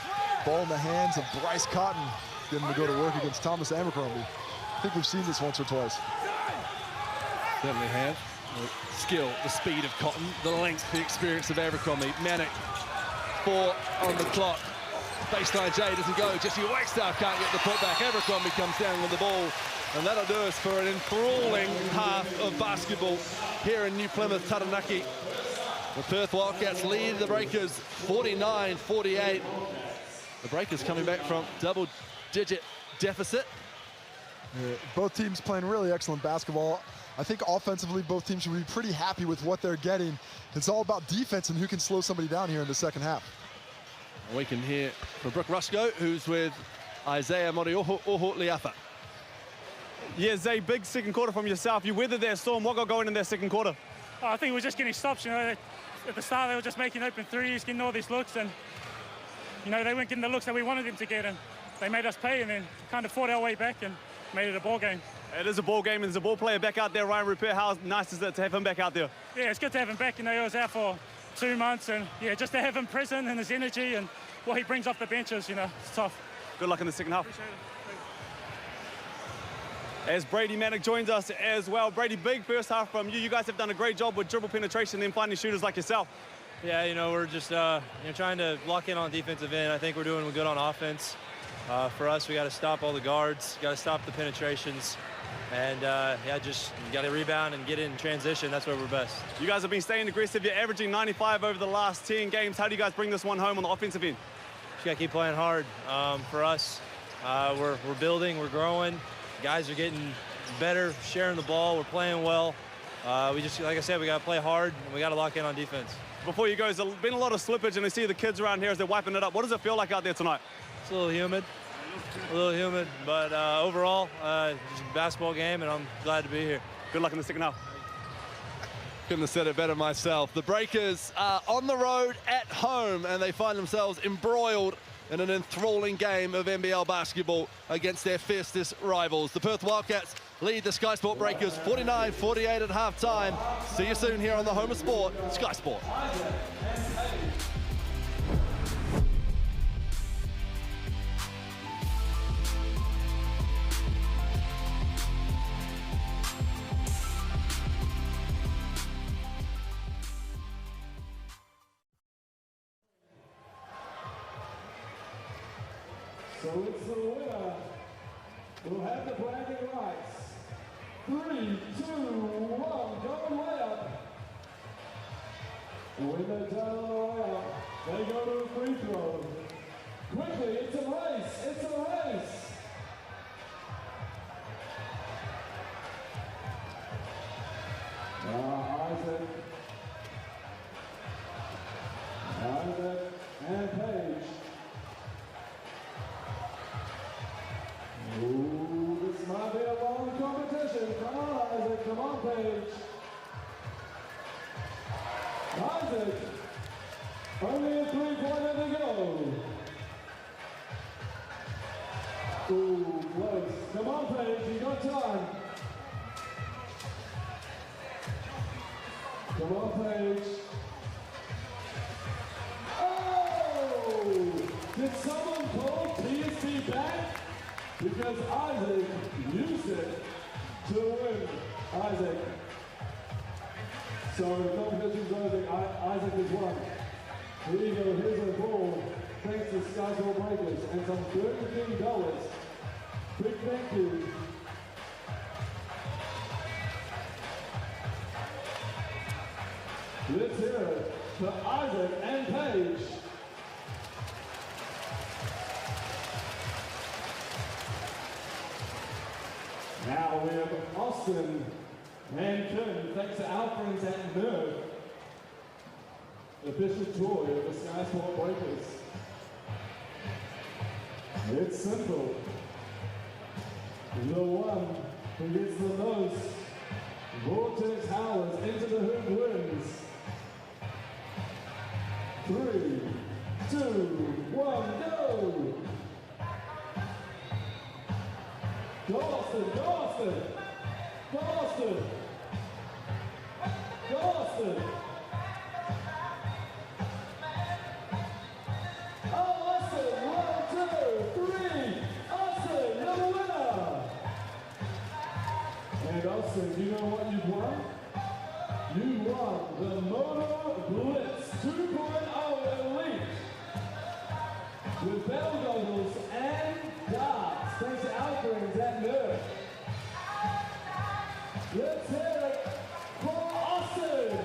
Ball in the hands of Bryce Cotton. Getting to go to work against Thomas Abercrombie. I think we've seen this once or twice. Certainly have. The skill, the speed of Cotton, the length, the experience of Abercrombie. Manic, 4 on the clock. Baseline J doesn't go. Jesse Wagstaff can't get the putback. Abercrombie comes down with the ball. And that'll do us for an enthralling half of basketball here in New Plymouth, Taranaki. The Perth Wildcats lead the Breakers 49-48. The Breakers coming back from double-digit deficit. Both teams playing really excellent basketball. I think offensively, both teams should be pretty happy with what they're getting. It's all about defense and who can slow somebody down here in the second half. We can hear from Brooke Rushko, who's with Isaiah Morioho Leafa. Yeah, Zay, big second quarter from yourself. You weathered that storm. What got going in that second quarter? Oh, I think we're just getting stops. You know, at the start they were just making open threes, getting all these looks, and you know they weren't getting the looks that we wanted them to get, and they made us pay, and then kind of fought our way back and made it a ball game. It is a ball game, and there's a ball player back out there, Ryan Repair. How nice is it to have him back out there? Yeah, it's good to have him back. You know, he was out for 2 months, and yeah, just to have him present and his energy and what he brings off the benches, you know, it's tough. Good luck in the second half. Appreciate it. As Brady Manick joins us as well. Brady, big first half from you. You guys have done a great job with dribble penetration and then finding shooters like yourself. Yeah, you know, we're just trying to lock in on defensive end. I think we're doing good on offense. For us, we got to stop all the guards, got to stop the penetrations, and yeah, just got to rebound and get in transition. That's where we're best. You guys have been staying aggressive. You're averaging 95 over the last 10 games. How do you guys bring this one home on the offensive end? Just got to keep playing hard. For us, we're building, we're growing. Guys are getting better, sharing the ball. We're playing well. We just, like I said, we got to play hard, and we got to lock in on defense. Before you go, there's been a lot of slippage, and I see the kids around here as they're wiping it up. What does it feel like out there tonight? It's a little humid, but overall, just a basketball game, and I'm glad to be here. Good luck in the second half. Couldn't have said it better myself. The Breakers are on the road at home, and they find themselves embroiled in an enthralling game of NBL basketball against their fiercest rivals. The Perth Wildcats lead the Sky Sport Breakers 49-48 at halftime. See you soon here on the home of sport, Sky Sport. So it's the winner who had the bragging rights. 3, 2, 1, go layup. When they're done on the layup, they go to the free throw. Quickly, it's a race, it's a race. Isaac and Paige. Ooh, this might be a long competition. Come on, Isaac. Come on, Paige. Isaac. Only a three-pointer to go. Ooh, close. Come on, Paige. You got time. Come on, Paige. Oh! Did someone call TSP back? Because Isaac used it to win. Isaac. So the competition's over. Isaac has won. Here you go. Here's a ball. Thanks to Sky Sport Breakers and some $13. Big thank you. Let's hear it for Isaac and Paige. Now we have Austin and Kim, thanks to our friends at Nerve, official toy of the Sky Sport Breakers. It's simple. The one who gets the most vortex howlers into the hoop wins. 3, 2, 1, go! Go Austin, go Austin! Go Austin! Go Austin! Austin, do you know what you've won? You won the Motor Blitz 2.0 Elite with bell goggles and darts. Thanks to Alfred at Nerd. Let's hear it for Austin.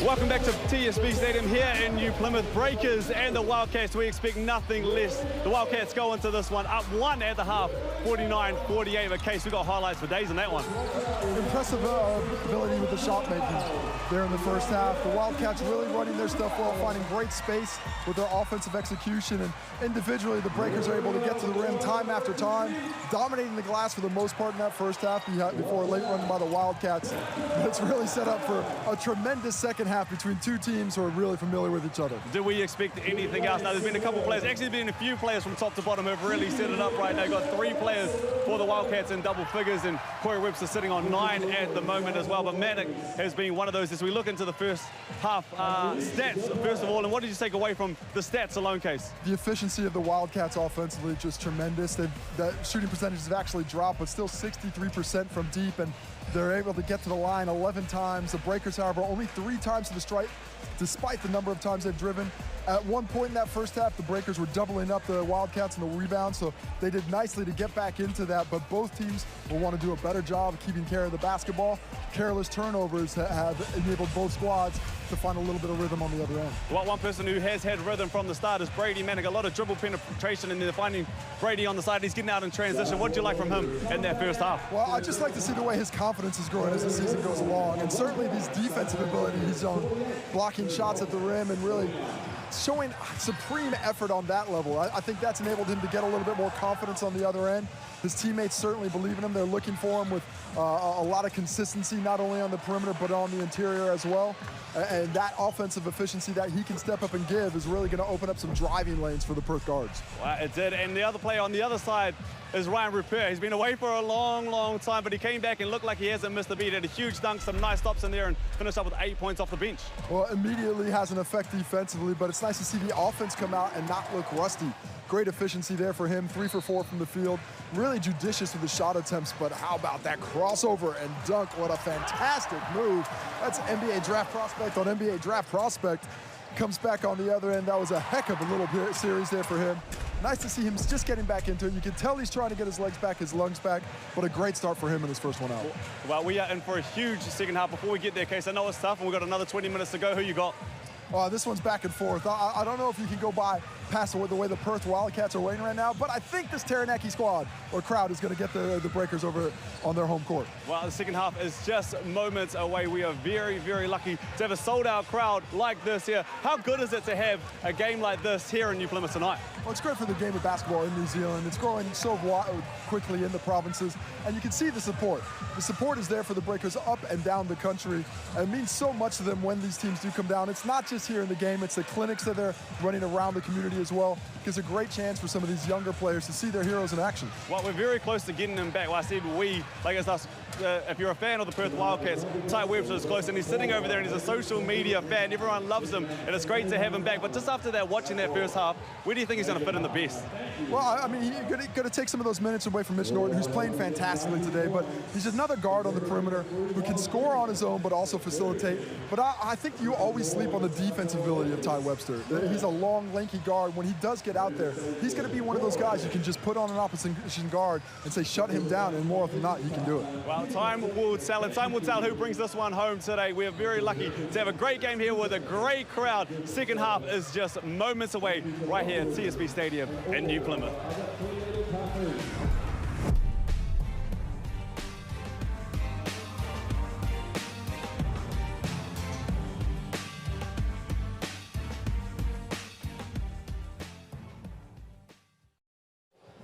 Welcome back to TSB Stadium here in New Plymouth. Breakers and the Wildcats, we expect nothing less. The Wildcats go into this one up 1 at the half, 49-48. But Case, we've got highlights for days in that one. Impressive ability with the shot making there in the first half. The Wildcats really running their stuff well, finding great space with their offensive execution. And individually, the Breakers are able to get to the rim time after time, dominating the glass for the most part in that first half before a late run by the Wildcats. It's really set up for a tremendous second half between two teams who are really familiar with each other. Do we expect anything else? Now, there's been a couple players, actually been a few players from top to bottom who have really set it up right now. Got 3 players for the Wildcats in double figures, and Corey Webster sitting on 9 at the moment as well. But Manic has been one of those as we look into the first half stats, first of all. And what did you take away from the stats alone, Case? The efficiency of the Wildcats offensively just tremendous. The shooting percentages have actually dropped, but still 63% from deep, and they're able to get to the line 11 times. The Breakers, however, only 3 times to the stripe, despite the number of times they've driven. At one point in that first half, the Breakers were doubling up the Wildcats in the rebound, so they did nicely to get back into that, but both teams will want to do a better job of keeping care of the basketball. Careless turnovers have enabled both squads to find a little bit of rhythm on the other end. Well, one person who has had rhythm from the start is Brady Manick. A lot of dribble penetration, and they're finding Brady on the side. He's getting out in transition. What did you like from him in that first half? Well, I just like to see the way his confidence is growing as the season goes along, and certainly these defensive ability he's shown, blocking shots at the rim and really showing supreme effort on that level. I think that's enabled him to get a little bit more confidence on the other end. His teammates certainly believe in him. They're looking for him with a lot of consistency, not only on the perimeter, but on the interior as well. And that offensive efficiency that he can step up and give is really going to open up some driving lanes for the Perth guards. Well, it did. And the other player on the other side is Ryan Rupert. He's been away for a long, long time, but he came back and looked like he hasn't missed a beat. Had a huge dunk, some nice stops in there, and finished up with 8 points off the bench. Well, immediately has an effect defensively, but it's nice to see the offense come out and not look rusty. Great efficiency there for him, 3 for 4 from the field. Really judicious with the shot attempts, but how about that crossover and dunk? What a fantastic move. That's NBA draft prospect on NBA draft prospect. Comes back on the other end. That was a heck of a little series there for him. Nice to see him just getting back into it. You can tell he's trying to get his legs back, his lungs back, but a great start for him in his first one out. Well, we are in for a huge second half. Before we get there, Case, I know it's tough, and we've got another 20 minutes to go. Who you got? This one's back and forth. I don't know if you can go past the way the Perth Wildcats are winning right now, but I think this Taranaki squad or crowd is going to get the Breakers over on their home court. Well, the second half is just moments away. We are very, very lucky to have a sold-out crowd like this here. How good is it to have a game like this here in New Plymouth tonight? Well, it's great for the game of basketball in New Zealand. It's growing so quickly in the provinces, and you can see the support. The support is there for the Breakers up and down the country. It means so much to them when these teams do come down. It's not just here in the game, it's the clinics that they're running around the community as well. It gives a great chance for some of these younger players to see their heroes in action. Well, we're very close to getting them back. Well, I said we, like it's us. If you're a fan of the Perth Wildcats, Ty Webster is close, and he's sitting over there, and he's a social media fan. Everyone loves him, and it's great to have him back. But just after that, watching that first half, where do you think he's going to fit in the best? Well, I mean, he's going to take some of those minutes away from Mitch Norton, who's playing fantastically today, but he's another guard on the perimeter who can score on his own, but also facilitate. But I think you always sleep on the defensive ability of Ty Webster. He's a long, lanky guard. When he does get out there, he's going to be one of those guys you can just put on an opposition guard and say, shut him down, and more often than not, he can do it. Well, time will tell, and time will tell who brings this one home today. We are very lucky to have a great game here with a great crowd. Second half is just moments away right here at TSB Stadium in New Plymouth.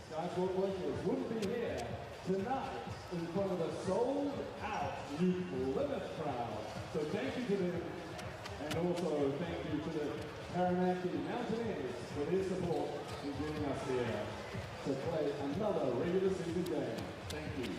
Skysport Breakers wouldn't be here tonight in front of a sold-out New Plymouth crowd. So thank you to them, and also thank you to the Taranaki Mountaineers for their support in joining us here to play another regular season game. Thank you.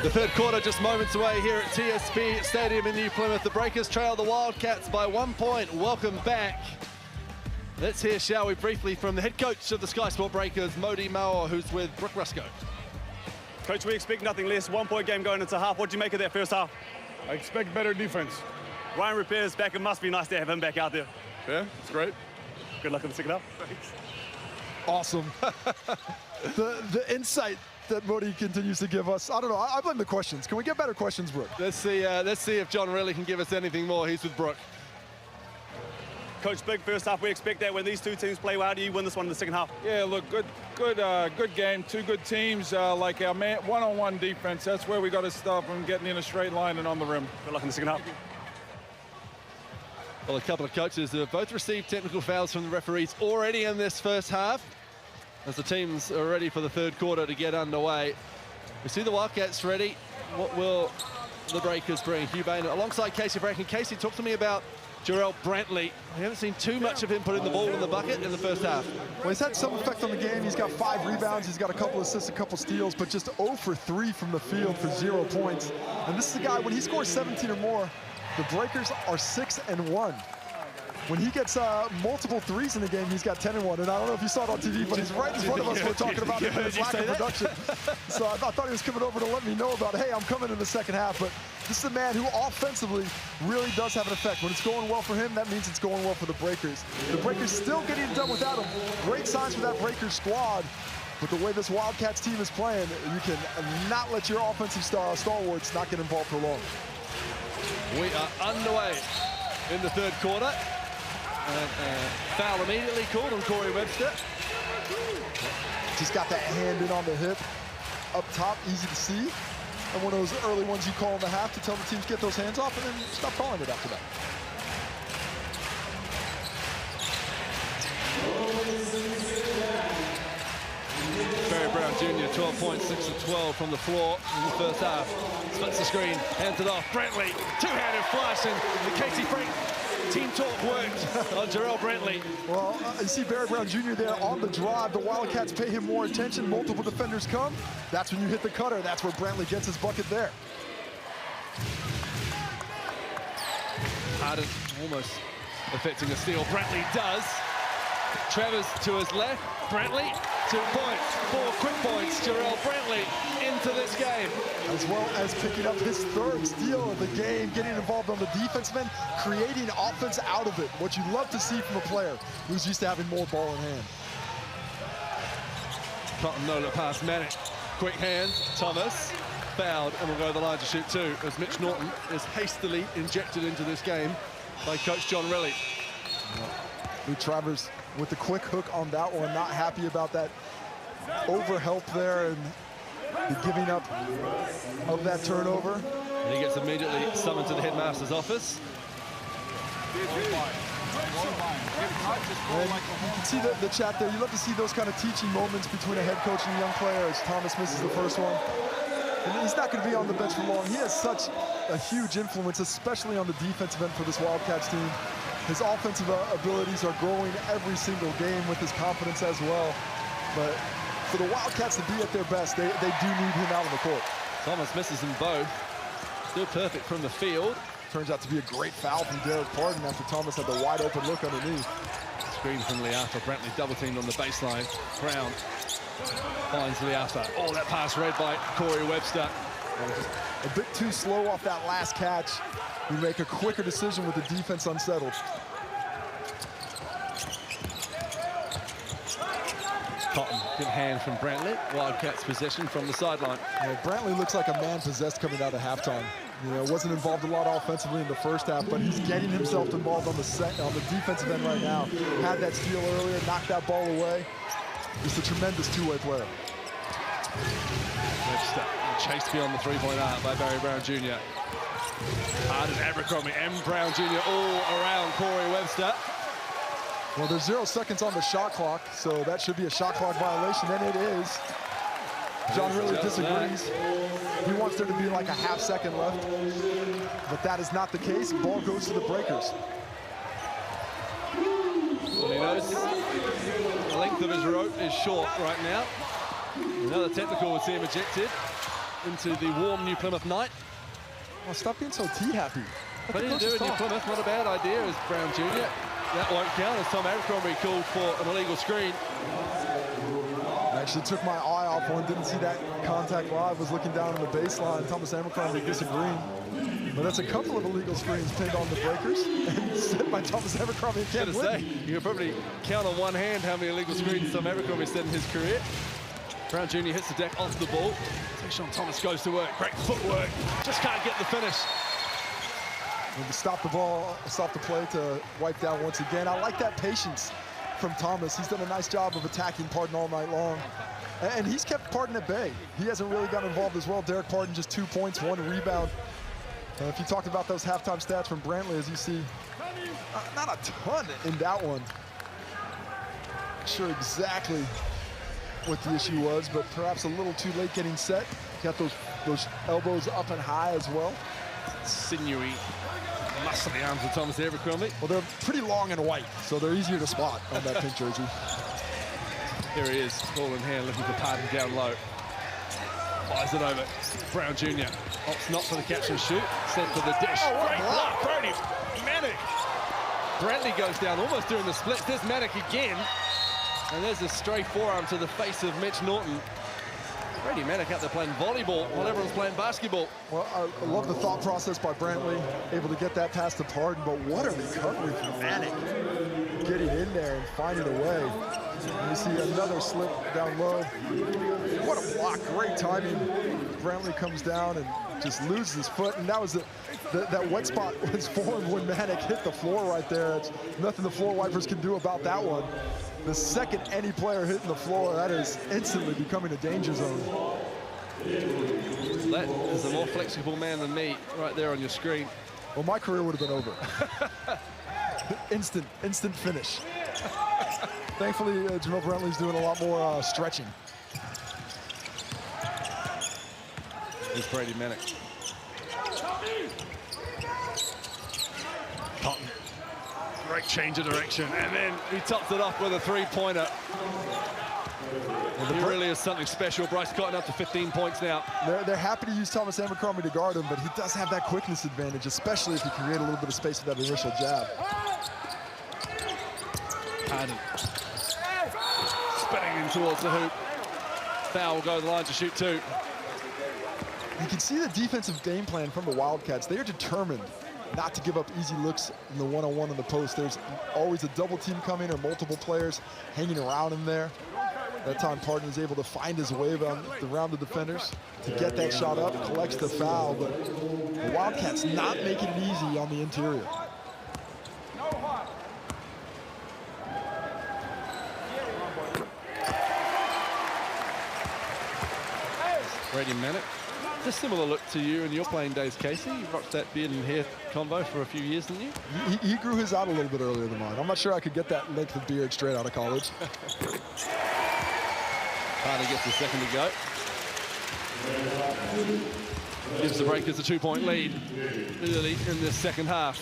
The third quarter just moments away here at TSB Stadium in New Plymouth. The Breakers trail the Wildcats by 1 point. Welcome back. Let's hear, shall we, briefly from the head coach of the Sky Sport Breakers, Modi Mauer, who's with Brooke Rusco. Coach, we expect nothing less. 1 point game going into half. What do you make of that first half? I expect better defense. Ryan Repairs back. It must be nice to have him back out there. Yeah, it's great. Good luck in the second half. Thanks. Awesome. the insight that Modi continues to give us. I don't know. I blame the questions. Can we get better questions, Brooke? Let's see if John really can give us anything more. He's with Brooke. Coach, big first half. We expect that when these two teams play well. How do you win this one in the second half? Yeah, look, good game. Two good teams. Like our one-on-one defense. That's where we got to stop them getting in a straight line and on the rim. Good luck in the second half. Well, a couple of coaches have both received technical fouls from the referees already in this first half, as the teams are ready for the third quarter to get underway. We see the Wildcats ready. What will the Breakers bring? Hugh Bain alongside Casey Bracken. Casey, talk to me about Jarrell Brantley. We haven't seen too much of him putting the ball in the bucket in the first half. Well, he's had some effect on the game. He's got 5 rebounds. He's got a couple assists, a couple steals, but just 0 for 3 from the field for 0 points. And this is a guy, when he scores 17 or more, the Breakers are 6-1. When he gets multiple threes in the game, he's got 10-1. And I don't know if you saw it on TV, but he's right in front of us. We're talking about his lack of production. So I thought he was coming over to let me know about, hey, I'm coming in the second half. But this is a man who offensively really does have an effect. When it's going well for him, that means it's going well for the Breakers. The Breakers still getting it done without him. Great signs for that Breakers squad. But the way this Wildcats team is playing, you can not let your offensive stalwarts not get involved for long. We are underway in the third quarter. Foul immediately called on Corey Webster. Just got that hand in on the hip. Up top, easy to see. And one of those early ones you call in the half to tell the teams get those hands off and then stop calling it after that. Barry Brown Jr., 12 points, 6 of 12 from the floor in the first half. Splits the screen, hands it off. Brantley, two-handed flush, and the Casey Frank team talk worked on Jarrell Brantley. Well, you see Barry Brown Jr. there on the drive. The Wildcats pay him more attention. Multiple defenders come. That's when you hit the cutter. That's where Brantley gets his bucket there. Harden almost affecting a steal. Brantley does. Travers to his left. Brantley, 2 points, 4 quick points. Jarrell Brantley into this game. As well as picking up his third steal of the game, getting involved on the defensive end, creating offense out of it. What you love to see from a player who's used to having more ball in hand. Cotton no look pass Manic. Quick hands. Thomas fouled and will go to the line to shoot 2 as Mitch Norton is hastily injected into this game by Coach John Riley. Lou Travers with the quick hook on that one, not happy about that overhelp there and the giving up of that turnover. And he gets immediately summoned to the headmaster's office. And you can see the chat there. You love to see those kind of teaching moments between a head coach and a young player, as Thomas misses the first one. And he's not going to be on the bench for long. He has such a huge influence, especially on the defensive end for this Wildcats team. His offensive abilities are growing every single game with his confidence as well. But for the Wildcats to be at their best, they do need him out on the court. Thomas misses them both. Still perfect from the field. Turns out to be a great foul from Derek Pardon after Thomas had the wide open look underneath. Screen from Liafa. Brantley double teamed on the baseline. Brown finds Liafa. Oh, that pass read by Corey Webster. A bit too slow off that last catch. You make a quicker decision with the defense unsettled. Cotton, good hand from Brantley. Wildcats possession from the sideline. Yeah, Brantley looks like a man possessed coming out of halftime. You know, wasn't involved a lot offensively in the first half, but he's getting himself involved on the defensive end right now. Had that steal earlier, knocked that ball away. He's a tremendous two-way player. Webster chased beyond the three-point arc by Barry Brown Jr. Harden, Abercrombie, and Brown Jr. all around Corey Webster. Well, there's 0 seconds on the shot clock, so that should be a shot clock violation, and it is. John really disagrees. He wants there to be like a half second left, but that is not the case. Ball goes to the Breakers. Well, he knows the length of his rope is short right now. Another technical would see him ejected. into the warm New Plymouth night. Oh, stop being so tea-happy. Plenty to do in New Plymouth, not a bad idea as Brown Jr. That won't count as Tom Abercrombie called for an illegal screen. I actually took my eye off one, didn't see that contact live, was looking down on the baseline. Thomas Abercrombie disagreeing. But that's a couple of illegal screens pinned on the breakers and set by Thomas Abercrombie. I was gonna say, you can probably count on one hand how many illegal screens Tom Abercrombie set in his career. Brown Jr. hits the deck off the ball. Sean Thomas goes to work, great footwork, just can't get the finish. And to stop the ball, stop the play to wipe down once again. I like that patience from Thomas. He's done a nice job of attacking Pardon all night long. And he's kept Pardon at bay. He hasn't really got involved as well. Derek Pardon just 2 points, 1 rebound. If you talked about those halftime stats from Brantley, as you see, not a ton in that one. Not sure exactly what the issue was, but perhaps a little too late getting set. Got those elbows up and high as well. Sinewy, muscly arms of Thomas Abercrombie. Well, they're pretty long and white, so they're easier to spot on that pink jersey. Here he is, ball in hand, looking for Pardon down low. Fires it over. Brown Jr. opts not for the catch and shoot, sent for the dish. Oh, great block, Brady Manick. Brantley goes down almost during the splits. There's Manick again. And there's a stray forearm to the face of Mitch Norton. Brady Manick out there playing volleyball while everyone's playing basketball. Well, I love the thought process by Brantley, able to get that past the Pardon, but what a recovery from Manick. Getting in there and finding a way. And you see another slip down low. What a block, great timing. Brantley comes down and just loses his foot, and that was that wet spot was formed when Manick hit the floor right there. It's nothing the floor wipers can do about that one. The second any player hitting the floor, that is instantly becoming a danger zone. That is a more flexible man than me right there on your screen. Well, my career would have been over. Instant finish. Thankfully, Jamel Brantley's doing a lot more stretching. Here's Brady Manick. Cotton. Great change of direction, and then he tops it off with a three-pointer. He really is something special. Bryce Cotton up to 15 points now. They're happy to use Thomas Abercrombie to guard him, but he does have that quickness advantage, especially if he can create a little bit of space with that initial jab. Pardon. Spinning in towards the hoop. Foul will go to the line to shoot 2. You can see the defensive game plan from the Wildcats. They are determined not to give up easy looks in the one-on-one on the post. There's always a double team coming or multiple players hanging around him there. That time, Pardon is able to find his way around the defenders to get that shot up, collects the foul, but the Wildcats not making it easy on the interior. Brady Manick. A similar look to you in your playing days, Casey. You rocked that beard and hair combo for a few years, didn't you? He grew his out a little bit earlier than mine. I'm not sure I could get that length of beard straight out of college. Pardon gets the second to go. Gives the Breakers a 2-point lead early in this second half.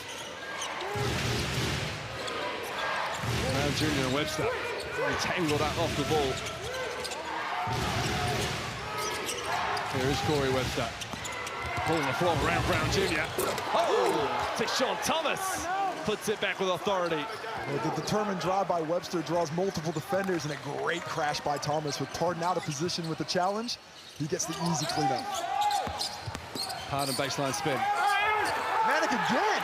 Brown Jr. and Webster tangled up off the ball. Here is Corey Webster. Ball on the floor around Brown Jr. Oh! Sean Thomas puts it back with authority. Well, the determined drive by Webster draws multiple defenders, and a great crash by Thomas. With Pardon out of position with the challenge, he gets the easy cleanup. Pardon baseline spin. Manick again!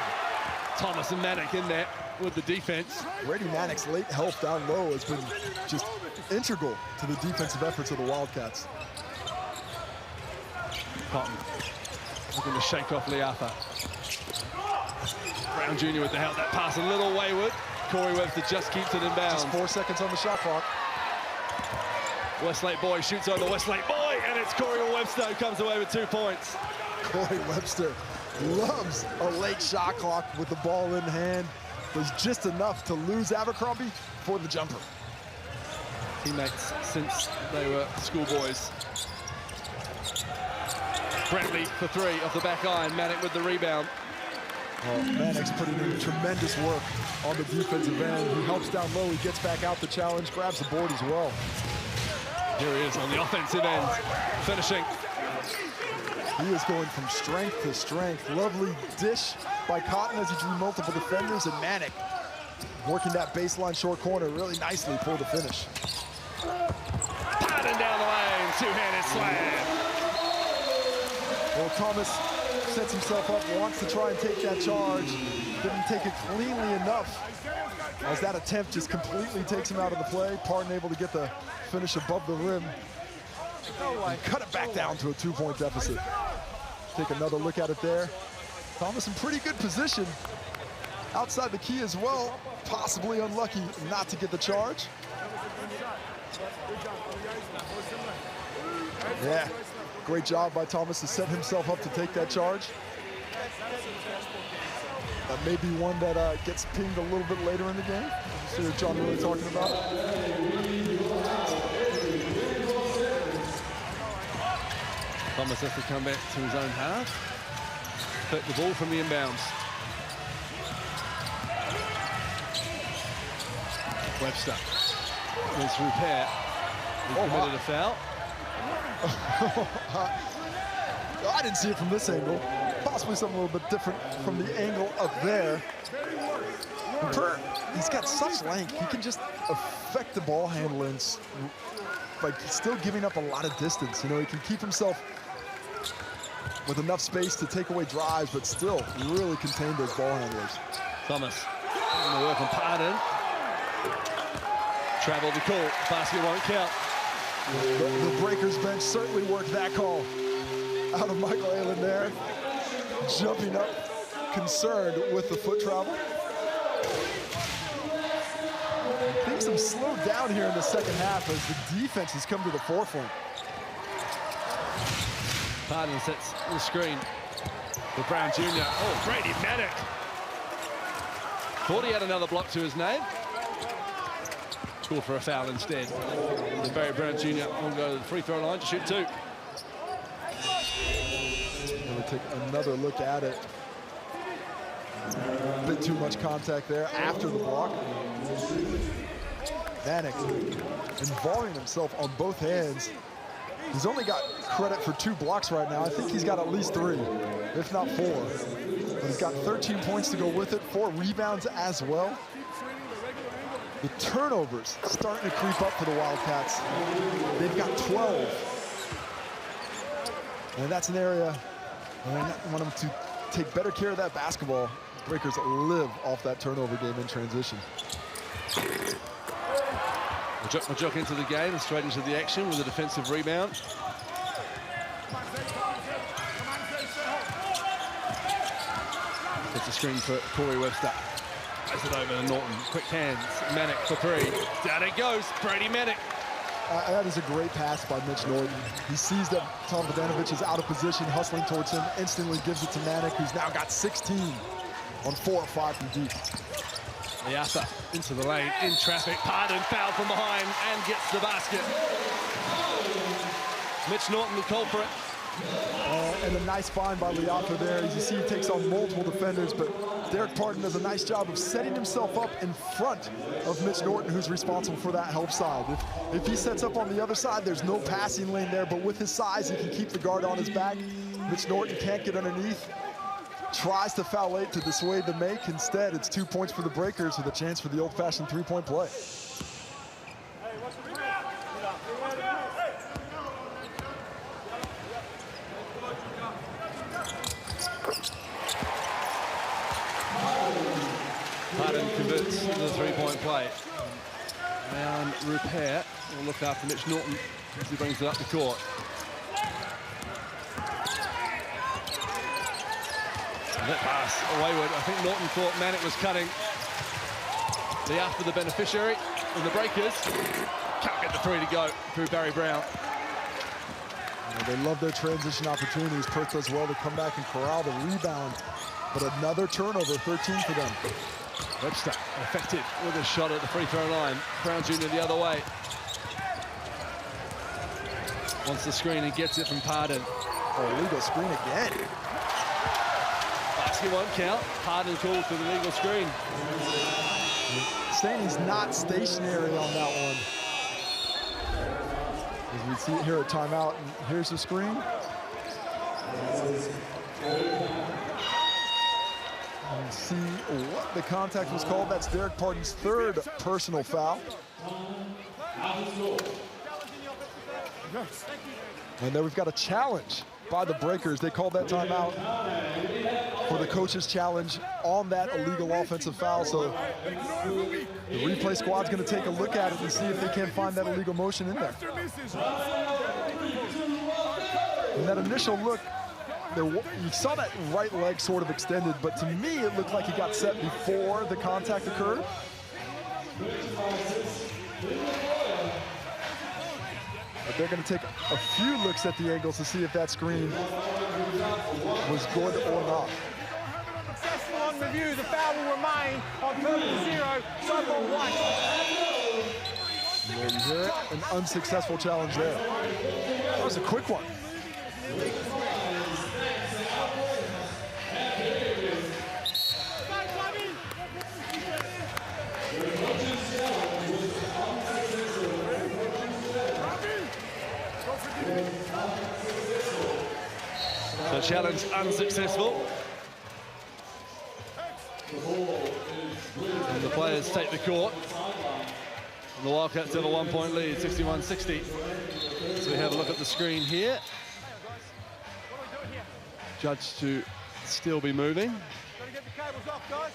Thomas and Manick in there with the defense. Brady Manick's late help down low has been just integral to the defensive efforts of the Wildcats. Cotton looking to shake off Liafa. Brown Jr. with the help. That pass a little wayward. Corey Webster just keeps it in bounds. Just 4 seconds on the shot clock. Westlake boy shoots over Westlake boy, and it's Corey Webster who comes away with 2 points. Corey Webster loves a late shot clock with the ball in hand. Was just enough to lose Abercrombie for the jumper. Teammates since they were schoolboys. Brantley for 3 off the back iron. Manick with the rebound. Well, Manick's putting in tremendous work on the defensive end. He helps down low. He gets back out the challenge, grabs the board as well. Here he is on the offensive end, finishing. He is going from strength to strength. Lovely dish by Cotton as he drew multiple defenders, and Manick working that baseline short corner really nicely for the finish. Pardon down the lane, two-handed slam. Well, Thomas sets himself up, wants to try and take that charge. Didn't take it cleanly enough, as that attempt just completely takes him out of the play. Pardon able to get the finish above the rim and cut it back down to a 2-point deficit. Take another look at it there. Thomas in pretty good position. Outside the key as well, possibly unlucky not to get the charge. Yeah, great job by Thomas to set himself up to take that charge. That may be one that gets pinged a little bit later in the game. See what John really talking about. Thomas has to come back to his own half. Hit the ball from the inbounds. Webster. Goes through Pat. He committed a foul. I didn't see it from this angle. Possibly something a little bit different from the angle up there. He's got such length. He can just affect the ball handlers by still giving up a lot of distance. You know, he can keep himself with enough space to take away drives, but still really contain those ball handlers. Thomas going to work on Pardon. Travel the call. Basket won't count. The Breakers bench certainly worked that call out of Michael Aylen there. Jumping up, concerned with the foot travel. Things have slowed down here in the second half as the defense has come to the forefront. Pardon sets the screen for Brown Jr. Oh, Brady Manick. Thought he had another block to his name. Call for a foul instead. And Barry Brown Jr. will go to the free throw line to shoot 2. Going to take another look at it. A bit too much contact there after the block. Manick involving himself on both hands. He's only got credit for 2 blocks right now. I think he's got at least 3, if not 4. But he's got 13 points to go with it, 4 rebounds as well. The turnovers starting to creep up for the Wildcats. They've got 12. And that's an area I want them to take better care of that basketball. Breakers live off that turnover game in transition. Majuk into the game and straight into the action with a defensive rebound. Gets a screen for Corey Webster. Pass it over to Norton. Quick hands. Manick for 3. Down it goes. Brady Manick. That is a great pass by Mitch Norton. He sees that Tom Bogdanovic is out of position, hustling towards him, instantly gives it to Manick, who's now got 16 on 4 or 5 from deep. Liata into the lane, in traffic. Pardon fouled from behind and gets the basket. Mitch Norton, the culprit. And a nice find by Liata there. As you see, he takes on multiple defenders, but Derek Pardon does a nice job of setting himself up in front of Mitch Norton, who's responsible for that help side. If he sets up on the other side, there's no passing lane there, but with his size, he can keep the guard on his back. Mitch Norton can't get underneath. Tries to foul late to dissuade the make. Instead, it's 2 points for the Breakers with a chance for the old-fashioned 3-point play. Pardon converts to the 3-point play. And Rupert will look after Mitch Norton as he brings it up the court. That pass wayward. I think Norton thought Manick was cutting. The after the beneficiary in the Breakers. Can't get the 3 to go through Barry Brown. They love their transition opportunities. Perth does well to come back and corral the rebound. But another turnover, 13 for them. Webster effective with a shot at the free throw line. Brown Jr. the other way. Wants the screen and gets it from Pardon. Oh, illegal screen again. Basket won't count. Pardon called for the legal screen. Saying he's not stationary on that one. As we see it here at timeout, and here's the screen. And see what the contact was called. That's Derek Parton's third personal foul. And then we've got a challenge by the Breakers. They called that timeout for the coach's challenge on that illegal offensive foul. So the replay squad's going to take a look at it and see if they can't find that illegal motion in there. And that initial look, you saw that right leg sort of extended, but to me it looked like he got set before the contact occurred. But they're going to take a few looks at the angles to see if that screen was good or not. Successful on review, the foul will remain on Perth 0, Cyborg 1. There you hear it, an unsuccessful challenge there. That was a quick one. The challenge unsuccessful. And the players take the court. And the Wildcats have a 1-point lead, 61-60. So we have a look at the screen here. Judge to still be moving. Gotta get the cables off, guys.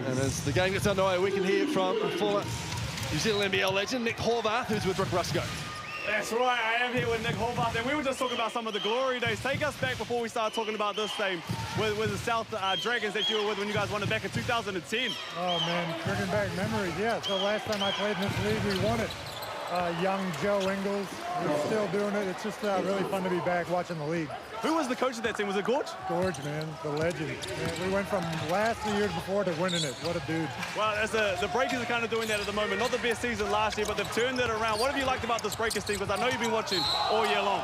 And as the game gets underway, we can hear from former New Zealand NBL legend Nick Horvath, who's with Rick Rusco. That's right, I am here with Nick Horvath, and we were just talking about some of the glory days. Take us back before we start talking about this game with the South Dragons that you were with when you guys won it back in 2010. Oh man, bringing back memories, yeah. So last time I played in this league, we won it. Young Joe Ingles, we're still doing it. It's just really fun to be back watching the league. Who was the coach of that team? Was it Gorge? Gorge, man, the legend. Man, we went from last the year before to winning it. What a dude. Well, as the Breakers are kind of doing that at the moment. Not the best season last year, but they've turned it around. What have you liked about this Breakers team? Because I know you've been watching all year long.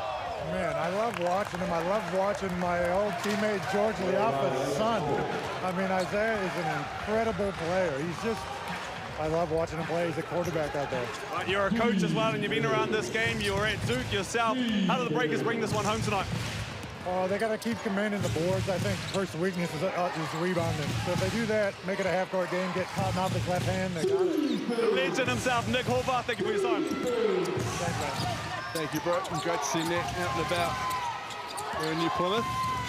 Man, I love watching him. I love watching my old teammate George Liafa's son. I mean, Isaiah is an incredible player. He's just, I love watching him play. He's a quarterback out there. Right, you're a coach as well, and you've been around this game. You were at Duke yourself. How do the Breakers bring this one home tonight? Oh, they got to keep commanding the boards. I think first weakness is rebounding. So if they do that, make it a half-court game, get Cotton off his left hand, they got it. The legend himself, Nick Horvath, thank you for your time. Thanks, man. Thank you, Brooke, and great to see Nick out and about here in New Plymouth.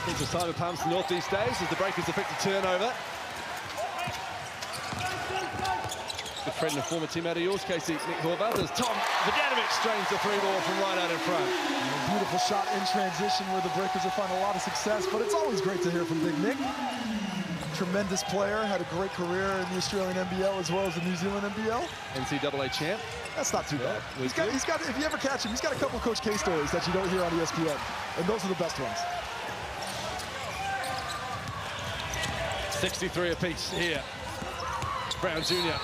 It's time to pumps the northeast days as the Breakers affect a turnover. Good friend and former teammate of yours, Casey, Nick Horvath, as Tom Vujanovic strains the free ball from right out in front. A beautiful shot in transition where the Breakers will find a lot of success, but it's always great to hear from Big Nick. Tremendous player, had a great career in the Australian NBL as well as the New Zealand NBL. NCAA champ. That's not too bad. He's got, if you ever catch him, he's got a couple of Coach K stories that you don't hear on ESPN, and those are the best ones. 63 apiece here. Brown Jr.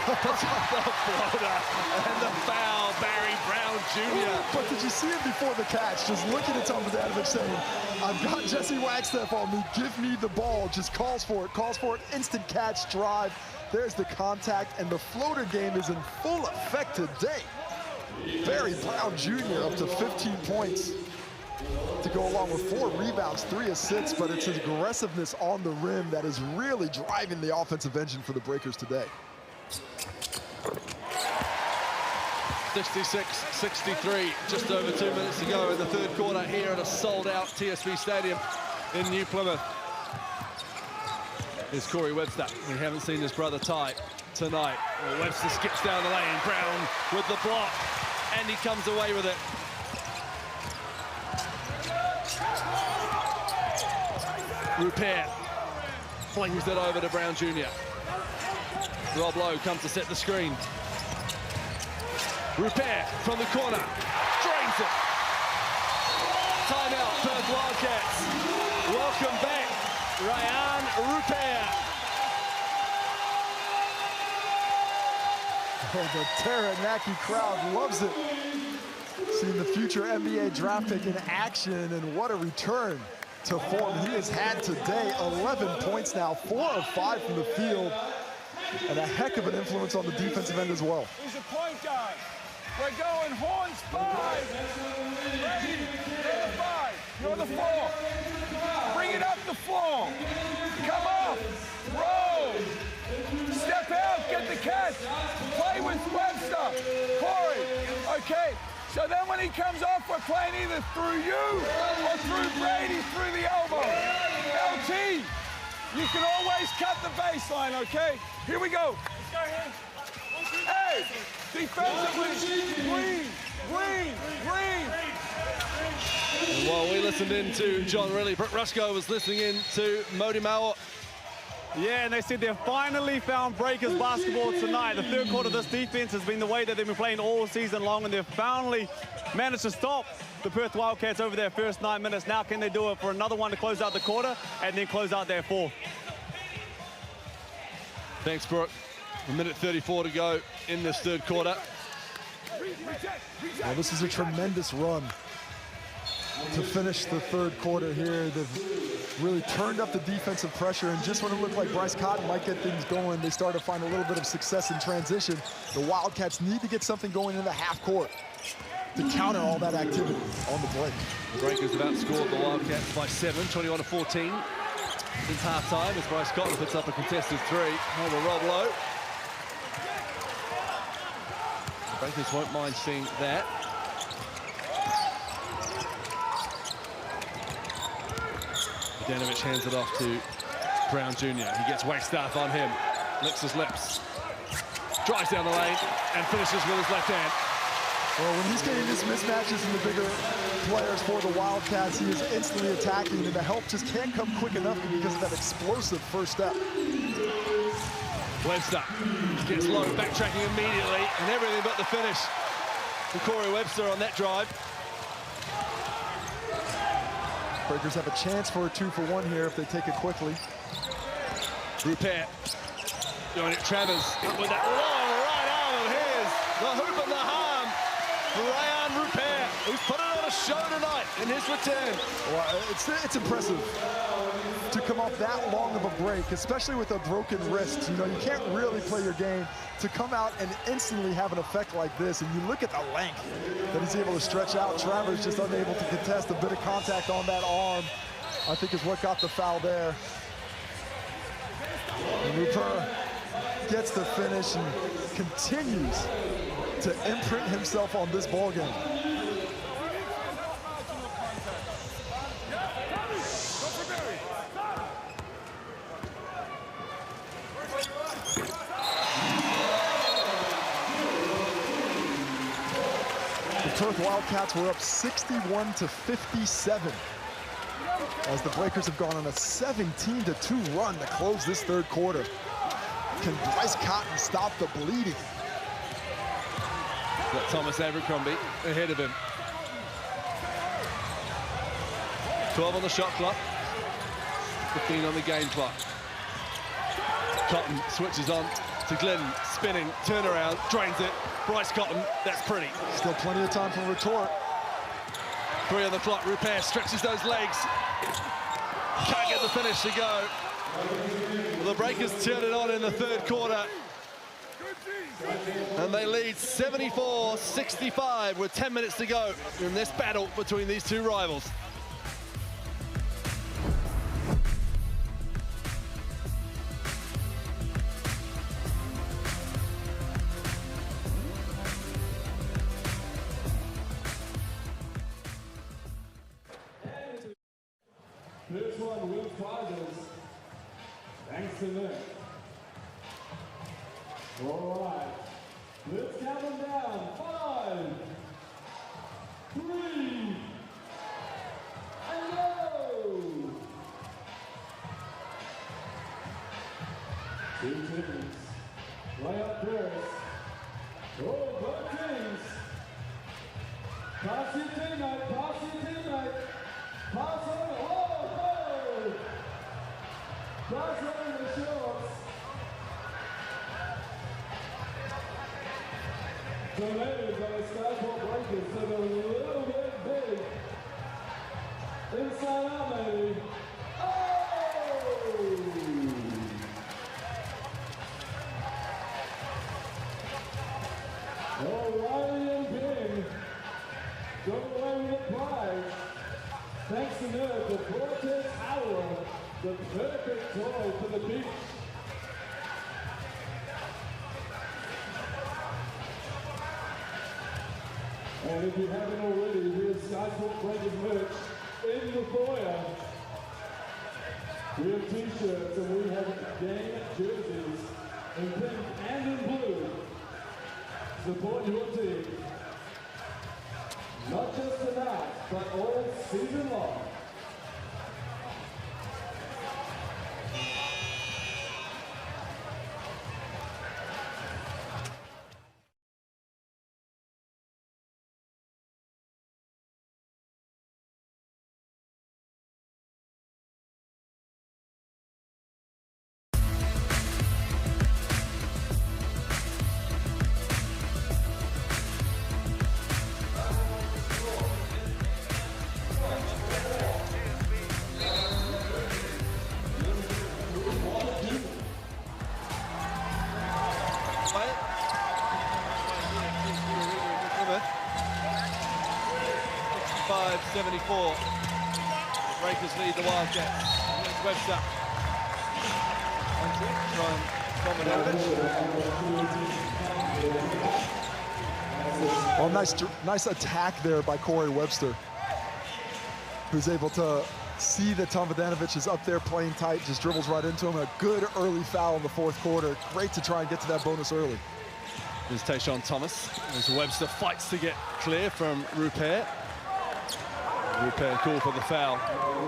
puts up the floater and the foul, Barry Brown Jr. But did you see him before the catch? Just looking at Tom Vujanovic saying, I've got Jesse Wagstaff on me, give me the ball. Just calls for it, instant catch, drive. There's the contact, and the floater game is in full effect today. Barry Brown Jr. up to 15 points to go along with 4 rebounds, 3 assists, but it's his aggressiveness on the rim that is really driving the offensive engine for the Breakers today. 66-63, just over 2 minutes to go in the third quarter here at a sold-out TSB Stadium in New Plymouth. Here's Corey Webster. We haven't seen his brother Ty tonight. Well, Webster skips down the lane. Brown with the block, and he comes away with it. Rupert flings it over to Brown Jr. Rob Lowe comes to set the screen. Rupert from the corner, drains it. Timeout, Perth Wildcats. Welcome back, Ryan Rupert. Oh, the Taranaki crowd loves it. Seeing the future NBA draft pick in action, and what a return to form. He has had today 11 points now, 4 of 5 from the field, and a heck of an influence on the defensive end as well. He's a point guard. We're going horns 5. Ready? You're the 5. You're the 4. Bring it up the floor. Come up. Roll. Step out. Get the catch. Play with Webster. Corey. Okay. So then when he comes off, we're playing either through you or through Brady through the elbow. LT. You can always cut the baseline, okay? Here we go. Let's go ahead. Hey, defensively, green. And while we listened in to John Riley, Brett Rushko was listening in to Modi Mao. Yeah, and they said they've finally found Breakers basketball tonight. The third quarter of this defense has been the way that they've been playing all season long, and they've finally managed to stop the Perth Wildcats over their first 9 minutes. Now can they do it for another one to close out the quarter and then close out their fourth? Thanks, Brooke. 1:34 to go in this third quarter. Well, this is a tremendous run to finish the third quarter here. They've really turned up the defensive pressure, and just when it looked like Bryce Cotton might get things going, they started to find a little bit of success in transition. The Wildcats need to get something going in the half court to counter all that activity on the break. The Breakers have outscored the Wildcats by 7, 21-14 since halftime, as Bryce Cotton puts up a contested 3 over Rob Lowe. The Breakers won't mind seeing that. Danovich hands it off to Brown Jr. He gets waist staff on him, licks his lips, drives down the lane, and finishes with his left hand. Well, when he's getting his mismatches in the bigger players for the Wildcats, he is instantly attacking, and the help just can't come quick enough because of that explosive first step. Webster gets low, backtracking immediately, and everything but the finish for Corey Webster on that drive. Breakers have a chance for a 2-for-1 here if they take it quickly. Rupert doing it. Travers with that long right arm of his. The hoop and the harm for Ryan Rupert, who's put it on a show tonight in his return. Well, it's impressive to come off that long of a break, especially with a broken wrist. You know, you can't really play your game. To come out and instantly have an effect like this, and you look at the length that he's able to stretch out. Travers just unable to contest. A bit of contact on that arm, I think, is what got the foul there. And Rupert gets the finish and continues to imprint himself on this ball game. The Perth Wildcats were up 61-57 as the Breakers have gone on a 17-2 run to close this third quarter. Can Bryce Cotton stop the bleeding? Got Thomas Abercrombie ahead of him. 12 on the shot clock, 15 on the game clock. Cotton switches on to Glenn, spinning, turnaround, drains it. Bryce Cotton, that's pretty. Still plenty of time for a retort. 3 on the clock. Rupert stretches those legs. Can't get the finish to go. The Breakers turn it on in the third quarter. And they lead 74-65 with 10 minutes to go in this battle between these two rivals. This one wins prizes. Thanks to Nick. All right. Let's count them down. 5, 3, and go! 2 teams. Layup first. Oh, both teams. Pass your teammate, pass your teammate. Pass over. Oh, go! Pass over the shorts. Tornadoes on the Skyport Breakers, so they're a little bit big. Inside out, baby. O'Reilly and King go away with the prize. Thanks to Nerd, the Vortex Hour, the perfect toy for the beach. And if you haven't already, here's Sky Sport Breakers merch in the foyer. We have t-shirts and we have game jerseys in pink and in blue. Support your team. Not just tonight, but all season long. .74. The Breakers lead the Wildcats. Here's Webster. From Well, nice attack there by Corey Webster, who's able to see that Tomljanovic is up there playing tight, just dribbles right into him. A good early foul in the fourth quarter. Great to try and get to that bonus early. Here's Tayshaun Thomas. As Webster fights to get clear from Rupert. Rupert called for the foul.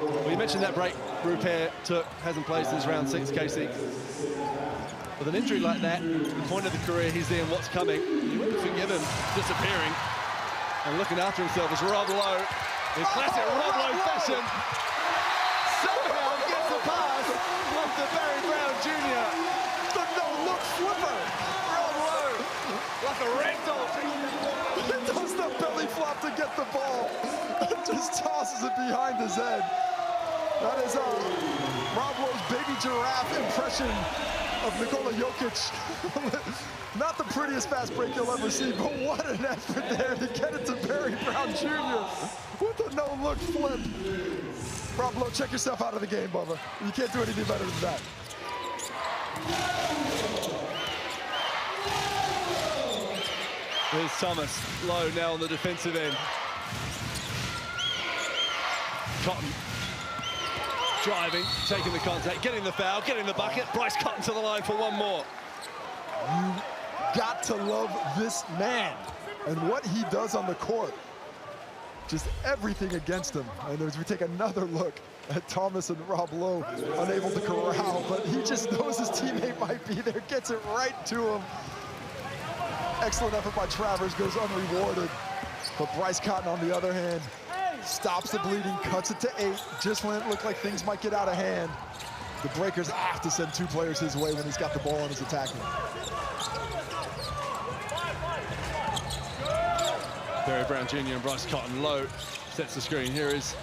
Well, you mentioned that break Rupert hasn't played since round 6, Casey. With an injury like that, the point of the career he's in, what's coming, you wouldn't forgive him disappearing. And looking after himself is Rob Lowe. In classic Rob Lowe fashion, somehow gets a pass off to Barry Brown Jr. The no-look flipper. Rob Lowe, like a ragdoll. He does the belly flop to get the ball. Just tosses it behind his head. That is Rob Lowe's baby giraffe impression of Nikola Jokic. Not the prettiest fast break you'll ever see, but what an effort there to get it to Barry Brown Jr. with a no-look flip. Rob Lowe, check yourself out of the game, Bubba. You can't do anything better than that. Here's Thomas. Lowe now on the defensive end. Cotton driving, taking the contact, getting the foul, getting the bucket. Bryce Cotton to the line for one more. You got to love this man and what he does on the court. Just everything against him. And as we take another look at Thomas and Rob Lowe, unable to corral, but he just knows his teammate might be there, gets it right to him. Excellent effort by Travers, goes unrewarded. But Bryce Cotton, on the other hand, stops the bleeding, cuts it to 8, just when it looked like things might get out of hand. The Breakers have to send 2 players his way when he's got the ball on his attacking. Barry Brown Jr. and Bryce Cotton. Lowe sets the screen. Here is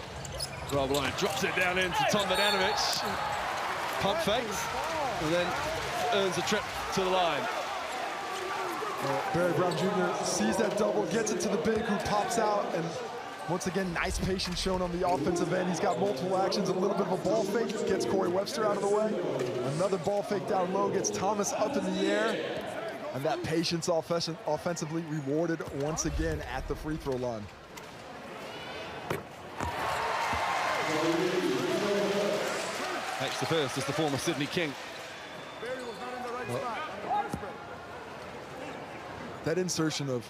Rob Lowe, drops it down into Tomljanovic. Pump fakes, and then earns a trip to the line. Barry Brown Jr. sees that double, gets it to the big who pops out, and once again, nice patience shown on the offensive end. He's got multiple actions, a little bit of a ball fake, gets Corey Webster out of the way. Another ball fake down low, gets Thomas up in the air. And that patience offensively rewarded once again at the free throw line. Next to first is the former Sydney King. That insertion of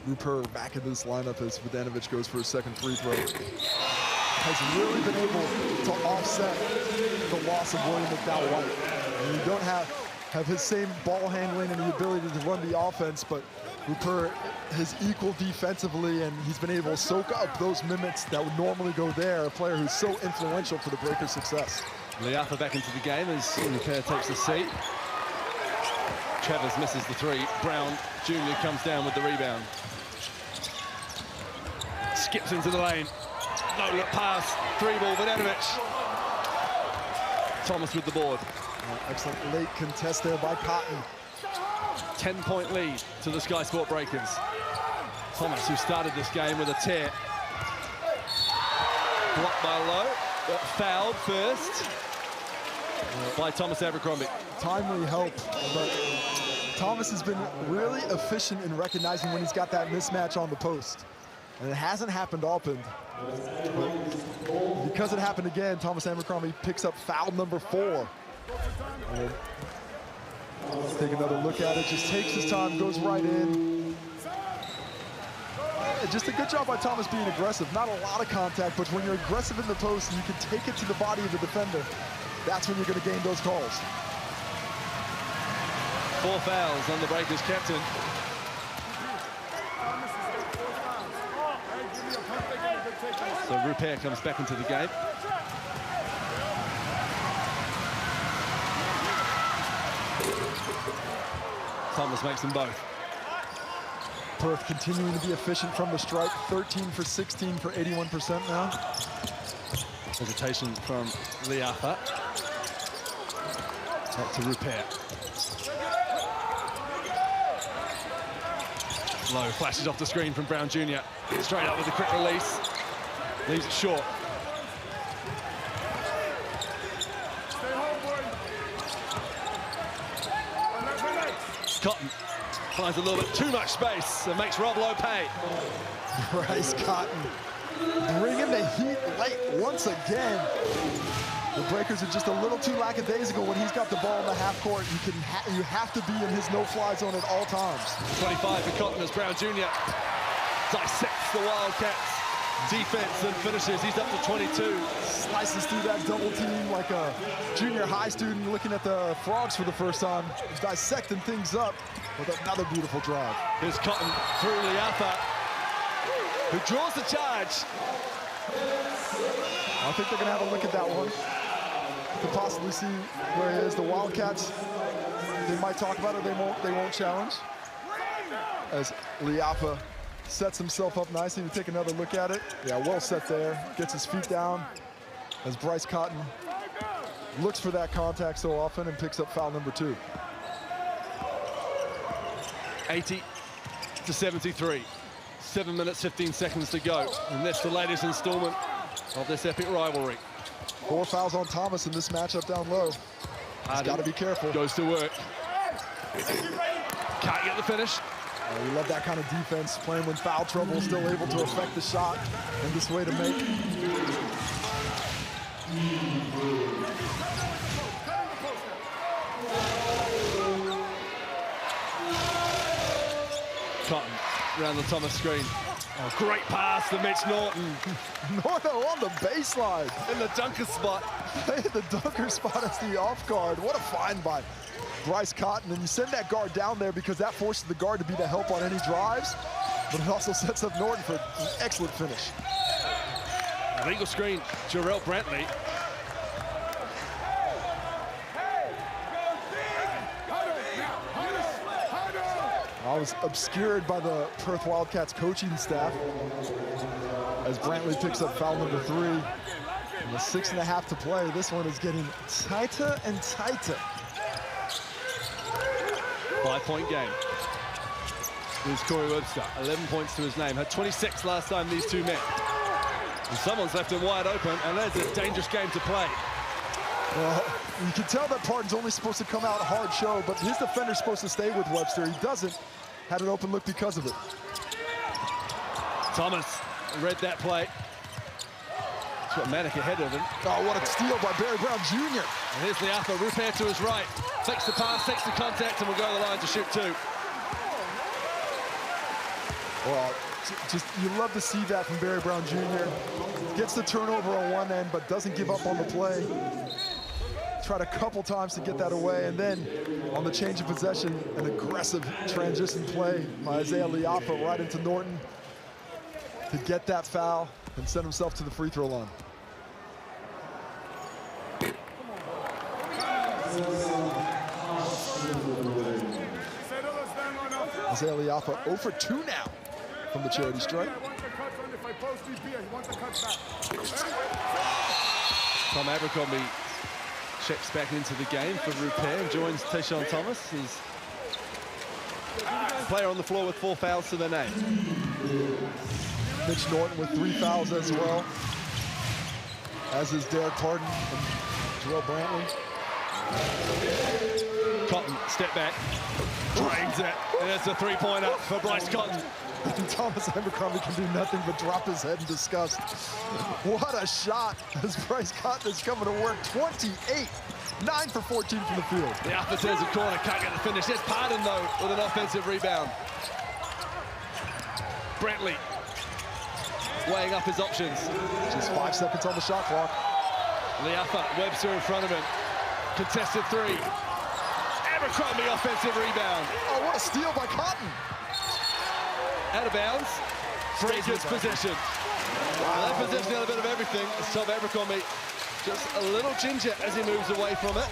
Rupert back into this lineup as Vodanovic goes for his second free throw has really been able to offset the loss of William McDowell White. And you don't have his same ball handling and the ability to run the offense, but Rupert is equal defensively, and he's been able to soak up those minutes that would normally go there, a player who's so influential for the Breakers' success. Liafa back into the game as Rupert takes the seat. Travers misses the 3. Brown Jr. comes down with the rebound. Skips into the lane. No-look pass, 3-ball, Vodanovic. Thomas with the board. Excellent late contest there by Cotton. 10-point lead to the Sky Sport Breakers. Thomas, who started this game with a tear. Blocked by Lowe, but fouled first by Thomas Abercrombie. Timely help, but Thomas has been really efficient in recognizing when he's got that mismatch on the post. And it hasn't happened often. But because it happened again, Thomas Abercrombie picks up foul number 4. And let's take another look at it. Just takes his time, goes right in. Just a good job by Thomas being aggressive. Not a lot of contact, but when you're aggressive in the post and you can take it to the body of the defender, that's when you're going to gain those calls. 4 fouls on the Breakers captain. So Rupert comes back into the game. Thomas makes them both. Perth continuing to be efficient from the stripe, 13 for 16 for 81% now. Hesitation from Liafa. Back to Rupert. Lowe flashes off the screen from Brown Jr. Straight up with a quick release. Leaves it short. Cotton finds a little bit too much space and makes Rob Lowe pay. Bryce Cotton bringing the heat late once again. The Breakers are just a little too lackadaisical when he's got the ball in the half court. You have to be in his no-fly zone at all times. 25 for Cotton as Brown Jr. dissects the Wildcats. Defense and finishes. He's up to 22. Slices through that double team like a junior high student looking at the frogs for the first time. He's dissecting things up with another beautiful drive. Here's Cotton through Liafa, who draws the charge. I think they're going to have a look at that one to possibly see where he is. The Wildcats, they might talk about it, they won't challenge. As Liafa sets himself up nicely to take another look at it. Yeah, well set there. Gets his feet down as Bryce Cotton looks for that contact so often and picks up foul number 2. 80 to 73. 7 minutes, 15 seconds to go. And that's the latest installment of this epic rivalry. 4 fouls on Thomas in this matchup down low. He's got to be careful. Goes to work. Can't get the finish. We love that kind of defense, playing when foul trouble, still able to affect the shot in this way to make. Cotton around the Thomas screen. Oh, great pass to Mitch Norton. Norton on the baseline. In the dunker spot. The dunker spot as the off guard. What a find by Bryce Cotton. And you send that guard down there because that forces the guard to be the help on any drives, but it also sets up Norton for an excellent finish. Legal screen, Jarrell Brantley. I was obscured by the Perth Wildcats coaching staff as Brantley picks up foul number 3. And with 6.5 to play, this one is getting tighter and tighter. 5-point game. Here's Corey Webster, 11 points to his name. Had 26 last time these two met. And someone's left him wide open, and that's a dangerous game to play. Well, you can tell that Parton's only supposed to come out hard show, but his defender's supposed to stay with Webster. He doesn't. Had an open look because of it. Thomas read that play. He's got Manic ahead of him. Oh, what a steal by Barry Brown Jr. And here's Liafa, Rupert to his right. Takes the pass, takes the contact, and will go to the line to shoot 2. Well, just you love to see that from Barry Brown Jr. Gets the turnover on one end, but doesn't give up on the play. Tried a couple times to get that away, and then on the change of possession, an aggressive transition play by Isaiah Liafa right into Norton to get that foul and send himself to the free throw line. Isaiah Liafa 0 for 2 now. from the charity stripe. Tom Abercrombie checks back into the game for Rupert and joins Tayshaun Thomas. He's player on the floor with 4 fouls to their name. Mitch Norton with 3 fouls as well, as is Derek Pardon and Jarrell Brantley. Cotton, step back, drains it, and it's a three-pointer for Bryce Cotton. And Thomas Abercrombie can do nothing but drop his head in disgust. What a shot as Bryce Cotton is coming to work. 28, 9 for 14 from the field. The upper turns a corner, can't get the finish. There's Pardon, though, with an offensive rebound. Brantley weighing up his options. Just 5 seconds on the shot clock. Leafa, Webster in front of him. Contested three. Abercrombie offensive rebound. Oh, what a steal by Cotton. Out of bounds. Breakers possession. Wow. That possession had a bit of everything. Tom Abercrombie just a little ginger as he moves away from it.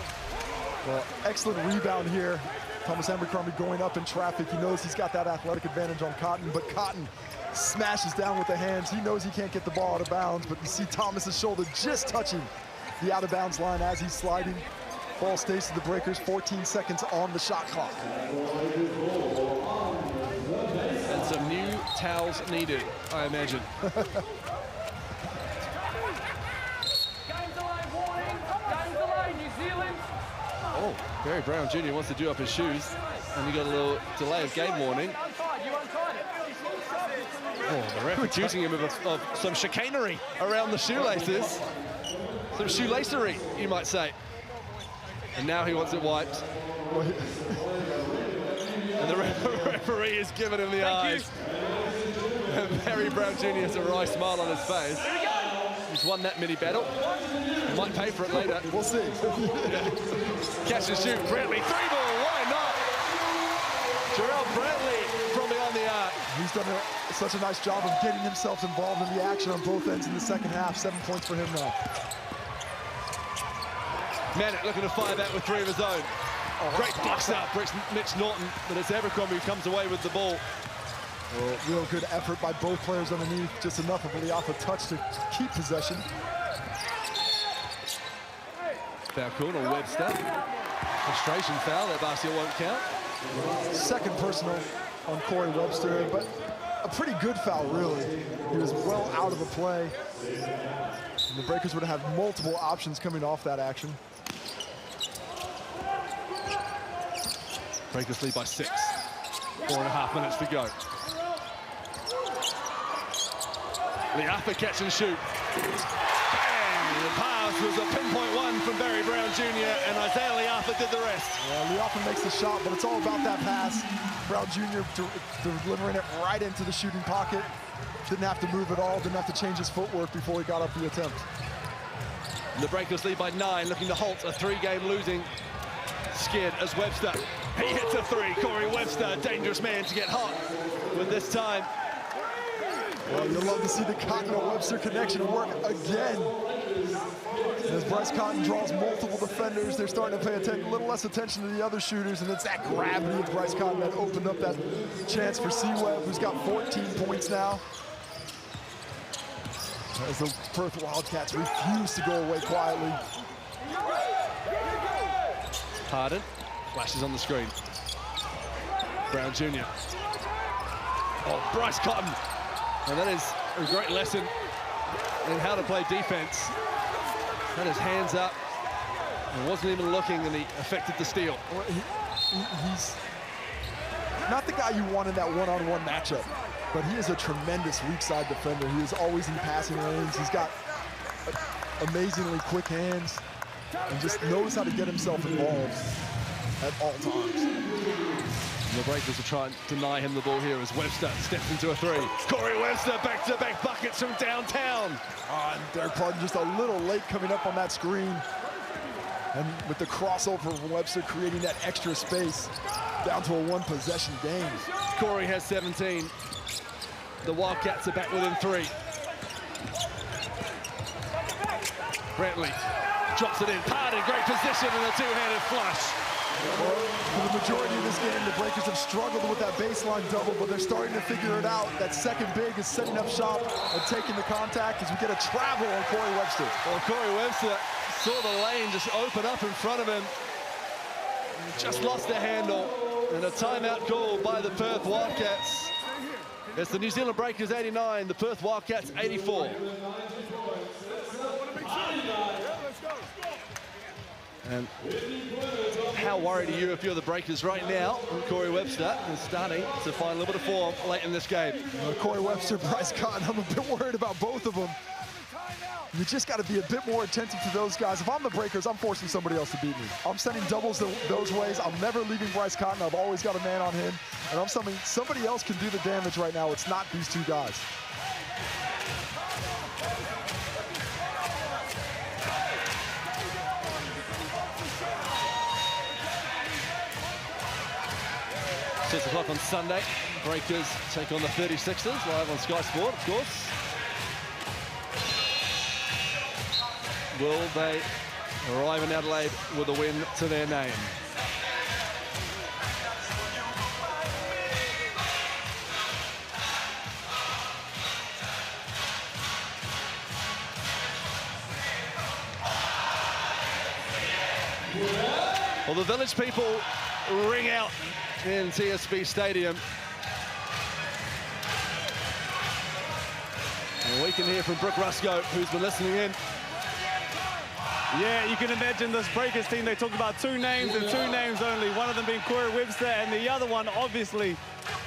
Well, excellent rebound here. Thomas Abercrombie going up in traffic. He knows he's got that athletic advantage on Cotton, but Cotton smashes down with the hands. He knows he can't get the ball out of bounds, but you see Thomas's shoulder just touching the out of bounds line as he's sliding. Ball stays to the Breakers, 14 seconds on the shot clock. And some new towels needed, I imagine. Oh, Barry Brown Jr. wants to do up his shoes, and he got a little delay of game warning. Oh, the ref accusing him of some chicanery around the shoelaces. Some shoelacery, you might say. And now he wants it wiped. And the referee is giving him the eyes. And Barry Brown Jr. has a wry smile on his face. He's won that mini battle. He might pay for it later. We'll see. Catch and shoot. Brantley, 3-ball. Why not? Jarrell Brantley from beyond the arc. He's done such a nice job of getting himself involved in the action on both ends in the second half. 7 points for him now. Mannett looking to fire that with 3 of his own. Oh, great box out, Mitch Norton, but it's Abercrombie who comes away with the ball. Well, real good effort by both players underneath. Just enough of a Leafa touch to keep possession. Foul called on Webster. Frustration foul, that basket won't count. Second personal on Corey Webster, but a pretty good foul, really. He was well out of the play. And the Breakers would have multiple options coming off that action. Breakers lead by 6. 4.5 minutes to go. Leafa catch and shoot. Bang! The pass was a pinpoint one from Barry Brown Jr. and Isaiah Leafa did the rest. Yeah, Leafa makes the shot, but it's all about that pass. Brown Jr. delivering it right into the shooting pocket. Didn't have to move at all, didn't have to change his footwork before he got up the attempt. And the Breakers lead by 9, looking to halt a 3-game losing skid as Webster. He hits a 3. Corey Webster, a dangerous man to get hot with this time. Well, you'll love to see the Cotton-Webster connection work again. As Bryce Cotton draws multiple defenders, they're starting to pay a little less attention to the other shooters, and it's that gravity of Bryce Cotton that opened up that chance for C-Web, who's got 14 points now. As the Perth Wildcats refuse to go away quietly. Harden flashes on the screen. Brown Jr. Oh, Bryce Cotton. And that is a great lesson in how to play defense. Had his hands up and wasn't even looking, and he affected the steal. Well, he's not the guy you want in that one-on-one matchup, but he is a tremendous weak side defender. He is always in passing lanes. He's got amazingly quick hands and just knows how to get himself involved at all times. The Breakers will try and deny him the ball here as Webster steps into a 3. Corey Webster, back-to-back buckets from downtown. And Derek Pardon just a little late coming up on that screen. And with the crossover from Webster creating that extra space down to a 1-possession game. Corey has 17. The Wildcats are back within 3. Brantley drops it in. Pardon, great position and a 2-handed flush. For the majority of this game, the Breakers have struggled with that baseline double, but they're starting to figure it out. That second big is setting up shop and taking the contact as we get a travel on Corey Webster. Well, Corey Webster saw the lane just open up in front of him. Just lost the handle, and a timeout call by the Perth Wildcats. It's the New Zealand Breakers 89, the Perth Wildcats 84. And how worried are you if you're the Breakers right now? Corey Webster is starting to find a little bit of form late in this game. Corey Webster, Bryce Cotton, I'm a bit worried about both of them. You just got to be a bit more attentive to those guys. If I'm the Breakers, I'm forcing somebody else to beat me. I'm sending doubles those ways. I'm never leaving Bryce Cotton. I've always got a man on him. And I'm somebody else can do the damage right now. It's not these two guys. Six o'clock on Sunday. Breakers take on the 36ers live on Sky Sport, of course. Will they arrive in Adelaide with a win to their name? Well, the Village people ring out in TSB Stadium. And we can hear from Brooke Rusco, who's been listening in. Yeah, you can imagine this Breakers team. They talked about two names and two names only. One of them being Corey Webster, and the other one, obviously,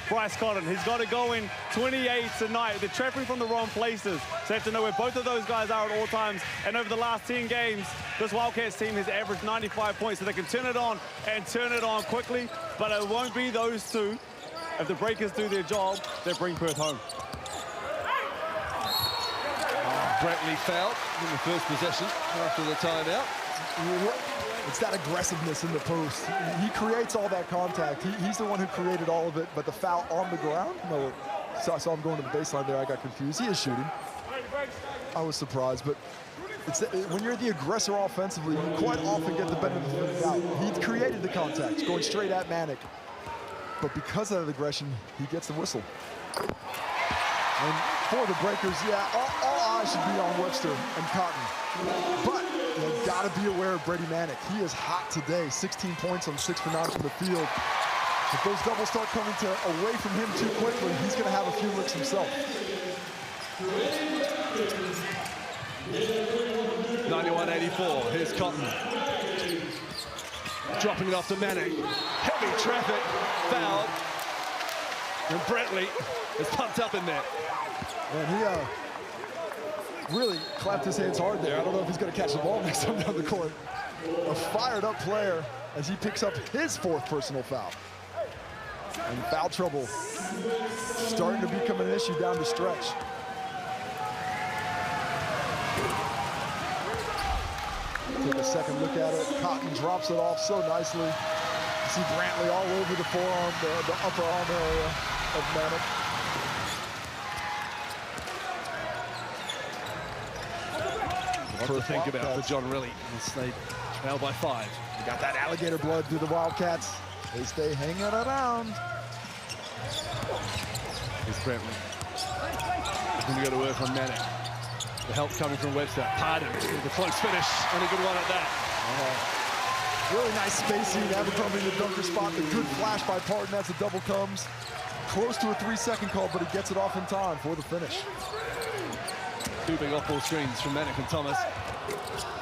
Bryce Cotton. He's got to go in 28 tonight. They're trapping from the wrong places. So you have to know where both of those guys are at all times. And over the last 10 games, this Wildcats team has averaged 95 points, so they can turn it on and turn it on quickly. But it won't be those two. If the Breakers do their job, they bring Perth home. Brentley fouled in the first possession after the timeout. It's that aggressiveness in the post. He creates all that contact. He's the one who created all of it, but the foul on the ground? No. So I saw him going to the baseline there. I got confused. He is shooting. I was surprised, but when you're the aggressor offensively, you quite often get the benefit of the doubt. He created the contact, going straight at Manic. But because of that aggression, he gets the whistle. And for the Breakers, yeah, all eyes should be on Webster and Cotton. But you've got to be aware of Brady Manic. He is hot today, 16 points on 6 for 9 from the field. If those doubles start coming away from him too quickly, he's going to have a few licks himself. 91-84, here's Cotton. Dropping it off to Manic. Heavy traffic, foul. And Brentley is pumped up in there. And he really clapped his hands hard there. I don't know if he's going to catch the ball next time down the court. A fired up player as he picks up his 4th personal foul. And foul trouble starting to become an issue down the stretch. Take a second look at it. Cotton drops it off so nicely. You see Brantley all over the forearm, the upper arm area of Manic. What to think about for John Riley as they trail by 5. You got that alligator blood through the Wildcats. They stay hanging around. Here's Brentley. Looking to go to work on Manic. The help coming from Webster. Pardon with a close finish and a good one at that. Really nice spacing. Abercrombie in the dunker spot. The good flash by Pardon as the double comes. Close to a 3-second call, but he gets it off in time for the finish. 2 big off-ball screens from Manic and Thomas.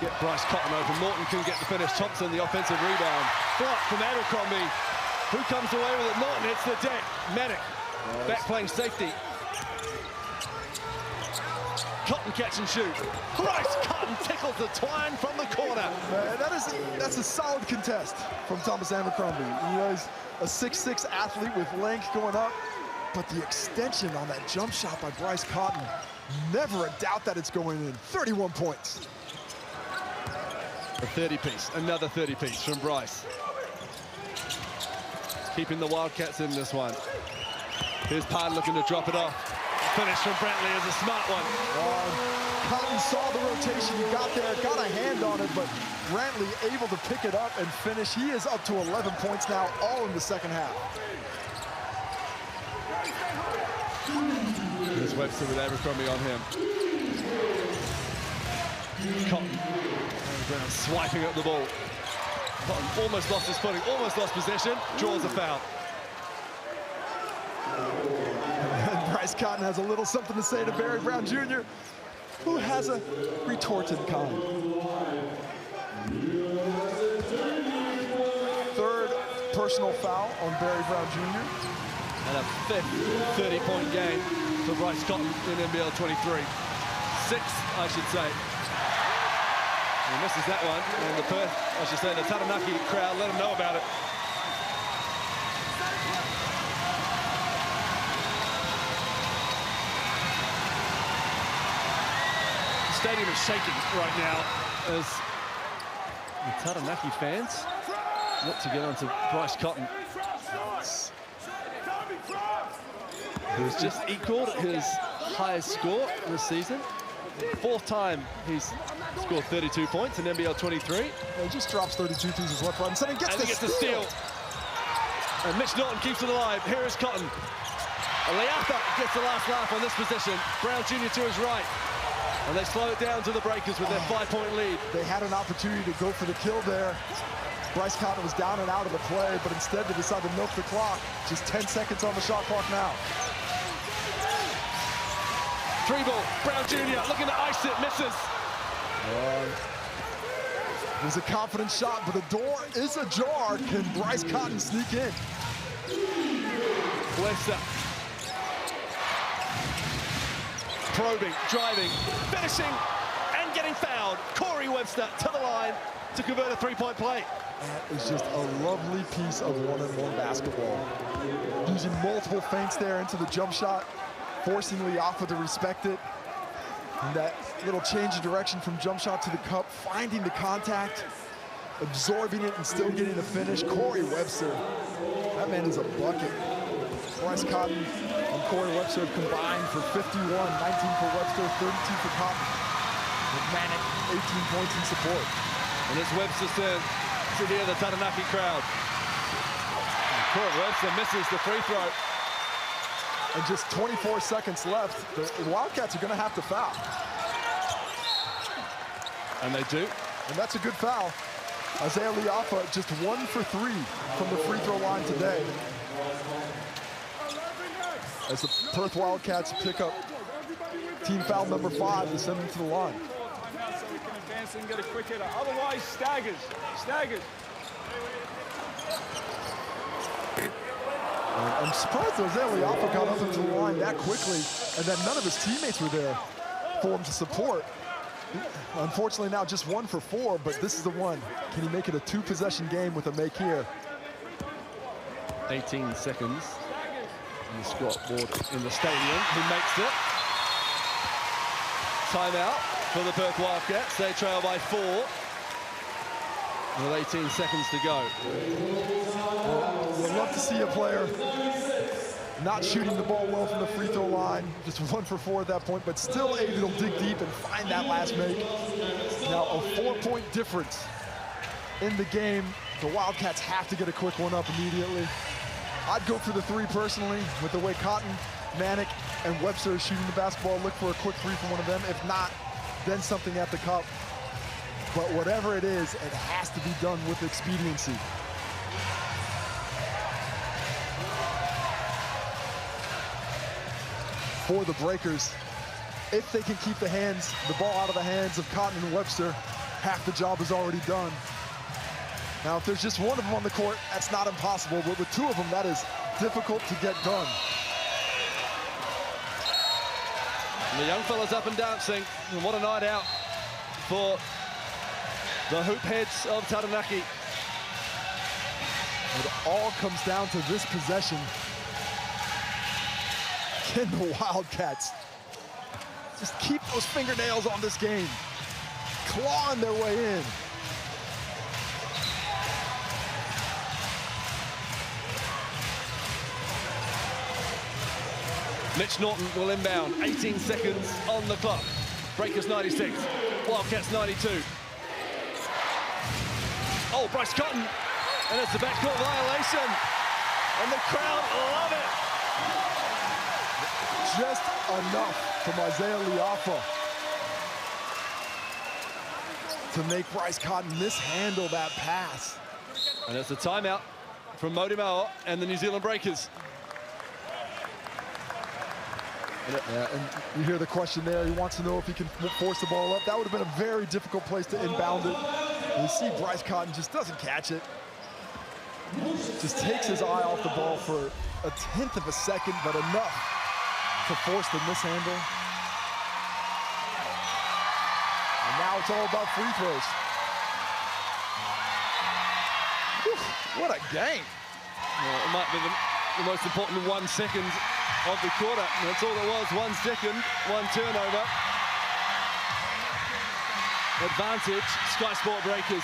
Get Bryce Cotton open. Morton can get the finish. Thompson, the offensive rebound. Block from Abercrombie. Who comes away with it? Norton hits the deck. Manic back playing safety. Cotton catch and shoot. Bryce Cotton tickles the twine from the corner. That's a solid contest from Thomas Abercrombie. You know, he's a 6'6" athlete with length going up, but the extension on that jump shot by Bryce Cotton, never a doubt that it's going in. 31 points. A 30-piece, another 30-piece from Bryce. Keeping the Wildcats in this one. Here's Pard looking to drop it off. finish from Brantley is a smart one. Cotton saw the rotation, he got there, got a hand on it, but Brantley able to pick it up and finish. He is up to 11 points now, all in the second half. Here's Webster with Abercrombie on him. Cotton swiping up the ball. Cotton almost lost his footing, almost lost possession, draws a foul. And Bryce Cotton has a little something to say to Barry Brown Jr., who has a retort in kind. Third personal foul on Barry Brown Jr. And a fifth 30-point game for Bryce Cotton in NBL23. Sixth, I should say. He misses that one, and the Perth, I should say, the Taranaki crowd let him know about it. The stadium is shaking right now as the Taranaki fans look to get onto Bryce Cotton, who's just equaled his highest score this season. Fourth time he's scored 32 points in NBL23. He just drops 32 pieces left, right, and center, gets the steal. And Mitch Norton keeps it alive. Here is Cotton. Leata gets the last laugh on this possession. Brown Jr. to his right. And they slow it down to the Breakers with their 5-point lead. They had an opportunity to go for the kill there. Bryce Cotton was down and out of the play, but instead they decided to milk the clock. Just 10 seconds on the shot clock now. Three ball, Brown Jr. looking to ice it, misses. It was a confident shot, but the door is ajar. Can Bryce Cotton sneak in? Webster. Probing, driving, finishing, and getting fouled. Corey Webster to the line to convert a 3-point play. That is just a lovely piece of one-on-one basketball. Using multiple feints there into the jump shot, forcing Leafa to respect it. And that little change of direction from jump shot to the cup, finding the contact, absorbing it, and still getting the finish. Corey Webster, that man is a bucket. Bryce Cotton and Corey Webster have combined for 51, 19 for Webster, 32 for Cotton. With Manic, 18 points in support. And it's Webster's turn to hear the Taranaki crowd. And Corey Webster misses the free throw. And just 24 seconds left, the Wildcats are going to have to foul. And they do. And that's a good foul. Isaiah Leafa just 1 for 3 from the free throw line today. As the Perth Wildcats pick up team foul number 5 to send them to the line. So we can advance and get a quick hitter. Otherwise, staggers. I'm surprised Isaiah Leafa got up into the line that quickly, and then none of his teammates were there for him to support. Unfortunately, now just 1 for 4, but this is the one. Can he make it a 2-possession game with a make here? 18 seconds on the scoreboard in the stadium. He makes it. Timeout for the Perth Wildcats. They trail by 4. With 18 seconds to go. You'd love to see a player not shooting the ball well from the free throw line. Just 1 for 4 at that point, but still able to dig deep and find that last make. Now a 4-point difference in the game. The Wildcats have to get a quick one up immediately. I'd go for the 3 personally with the way Cotton, Manic, and Webster are shooting the basketball. Look for a quick 3 from one of them. If not, then something at the cup. But whatever it is, it has to be done with expediency. For the Breakers, if they can keep the ball out of the hands of Cotton and Webster, half the job is already done. Now, if there's just one of them on the court, that's not impossible, but with 2 of them, that is difficult to get done. And the young fella's up and dancing, and what a night out for the hoop heads of Taranaki. It all comes down to this possession. Can the Wildcats just keep those fingernails on this game, clawing their way in? Mitch Norton will inbound. 18 seconds on the clock. Breakers 96, Wildcats 92. Oh, Bryce Cotton, and it's a backcourt violation. And the crowd love it. Just enough from Isaiah Liafa to make Bryce Cotton mishandle that pass. And it's a timeout from Mody Maor and the New Zealand Breakers. Yeah, and you hear the question there. He wants to know if he can force the ball up. That would have been a very difficult place to inbound it. And you see Bryce Cotton just doesn't catch it. Just takes his eye off the ball for a tenth of a second, but enough to force the mishandle. And now it's all about free throws. Whew, what a game. Well, it might be the most important 1 second of the quarter. That's all it was, 1 second, 1 turnover. Advantage, Sky Sport Breakers.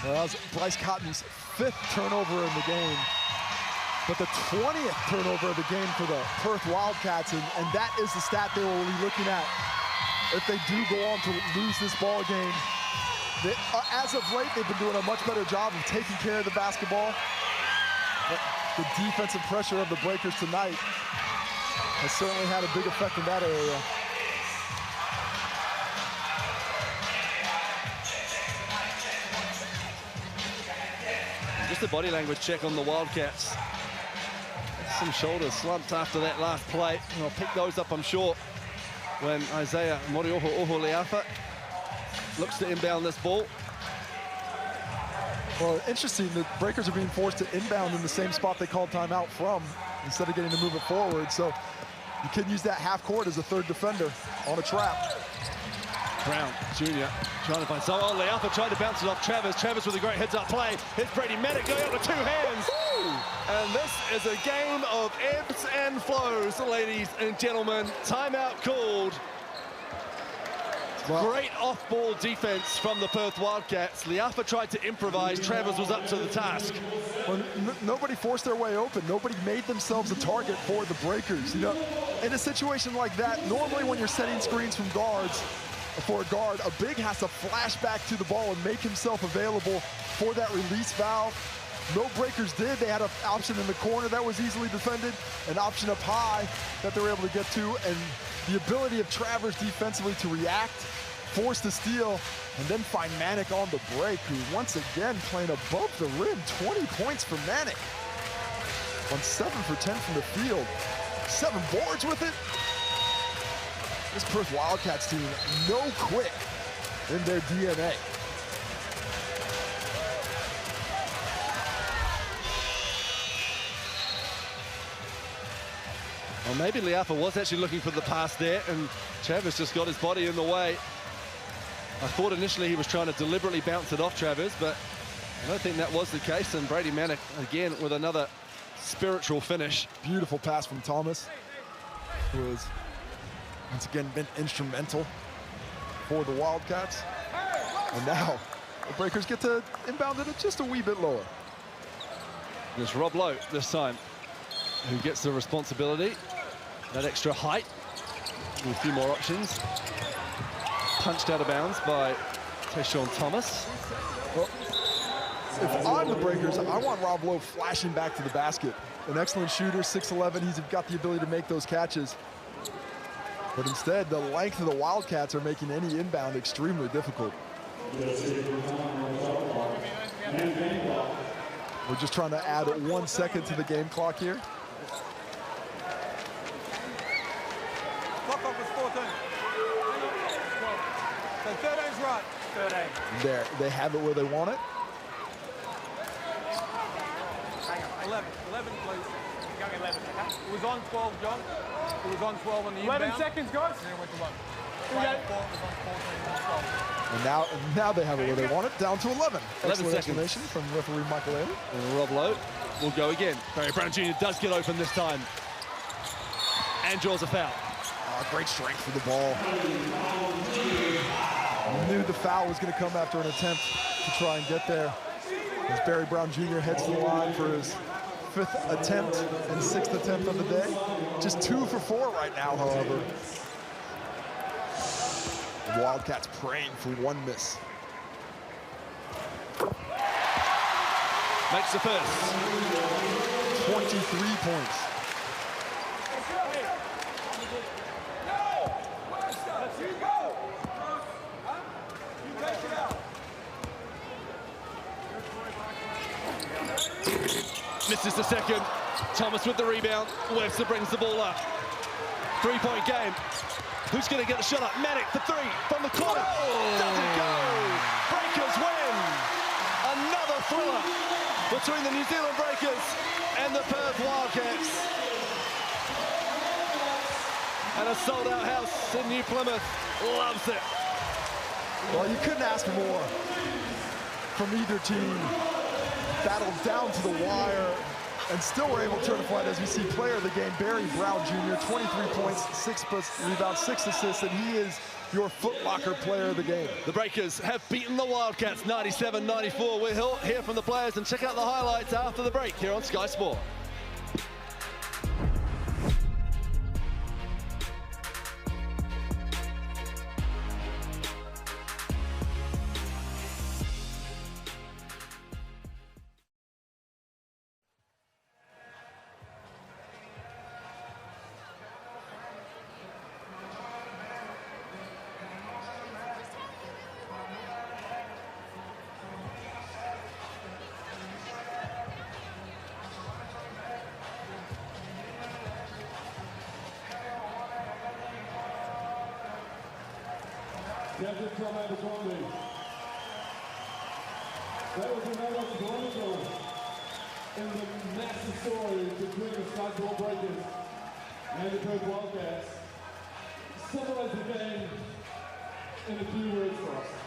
Well, that was Bryce Cotton's 5th turnover in the game, but the 20th turnover of the game for the Perth Wildcats, and that is the stat they will be looking at if they do go on to lose this ball game. As of late, they've been doing a much better job of taking care of the basketball. But the defensive pressure of the Breakers tonight has certainly had a big effect in that area. Just a body language check on the Wildcats. Some shoulders slumped after that last play. And I'll pick those up, I'm sure, when Isaiah Mori'oho'oleafa looks to inbound this ball. Well, interesting, the Breakers are being forced to inbound in the same spot they called timeout from instead of getting to move it forward. So you can use that half court as a third defender on a trap. Brown Jr. trying to find someone. Oh, Leafa tried to bounce it off Travers. Travers with a great heads-up play. Here's Brady Maddock going up with 2 hands. And this is a game of ebbs and flows, ladies and gentlemen. Timeout called. Well, great off-ball defense from the Perth Wildcats. Leafa tried to improvise. Travers was up to the task. Well, nobody forced their way open. Nobody made themselves a target for the Breakers. You know, in a situation like that, normally when you're setting screens from guards, for a guard, a big has to flash back to the ball and make himself available for that release valve. No Breakers did. They had an option in the corner that was easily defended, an option up high that they were able to get to, and the ability of Travers defensively to react, force the steal, and then find Manek on the break, who once again playing above the rim. 20 points for Manek on 7 for 10 from the field. 7 boards with it. This Perth Wildcats team, no quit in their DNA. Well, maybe Leafa was actually looking for the pass there, and Travers just got his body in the way. I thought initially he was trying to deliberately bounce it off Travers, but I don't think that was the case. And Brady Manek again with another spiritual finish. Beautiful pass from Thomas, who has once again been instrumental for the Wildcats. And now the Breakers get to inbound it just a wee bit lower. And it's Rob Lowe this time who gets the responsibility. That extra height with a few more options. Punched out of bounds by Tayshawn Thomas. Well, if I'm the Breakers, I want Rob Lowe flashing back to the basket. An excellent shooter, 6'11", he's got the ability to make those catches. But instead, the length of the Wildcats are making any inbound extremely difficult. We're just trying to add 1 second to the game clock here. Clock off was 14. So 13's right. 13. There, they have it where they want it. Hang on, 11, please. Going 11, okay? It was on 12, John. It was on 12 on the inbound. 11 seconds, guys. And then it went to 1. Right before, it was on 14, on 12. And now they have it where they want it, down to 11. 11 Excellent seconds. explanation from referee Michael Ailey. And Rob Lowe will go again. Barry Brown Jr. does get open this time. And draws a foul. Great strength for the ball. Knew the foul was going to come after an attempt to try and get there. As Barry Brown Jr. heads to the line for his fifth attempt and sixth attempt of the day. Just 2 for 4 right now, however. The Wildcats praying for one miss. Makes the first. 23 points. Misses the second. Thomas with the rebound. Webster brings the ball up. 3-point game. Who's going to get the shot up? Manic for 3 from the corner. Doesn't go. Breakers win. Another thriller between the New Zealand Breakers and the Perth Wildcats. And a sold-out house in New Plymouth loves it. Well, you couldn't ask for more from either team. Battled down to the wire and still were able to turn a fight. As we see player of the game, Barry Brown Jr., 23 points, 6 rebounds, 6 assists, and he is your Foot Locker player of the game. The Breakers have beaten the Wildcats 97-94. We'll hear from the players and check out the highlights after the break here on Sky Sport. Captain Tom Abercrombie. That was another chronicle in the massive story between the Sky Sport Breakers and the Perth Wildcats. Summarize the game in a few words for us.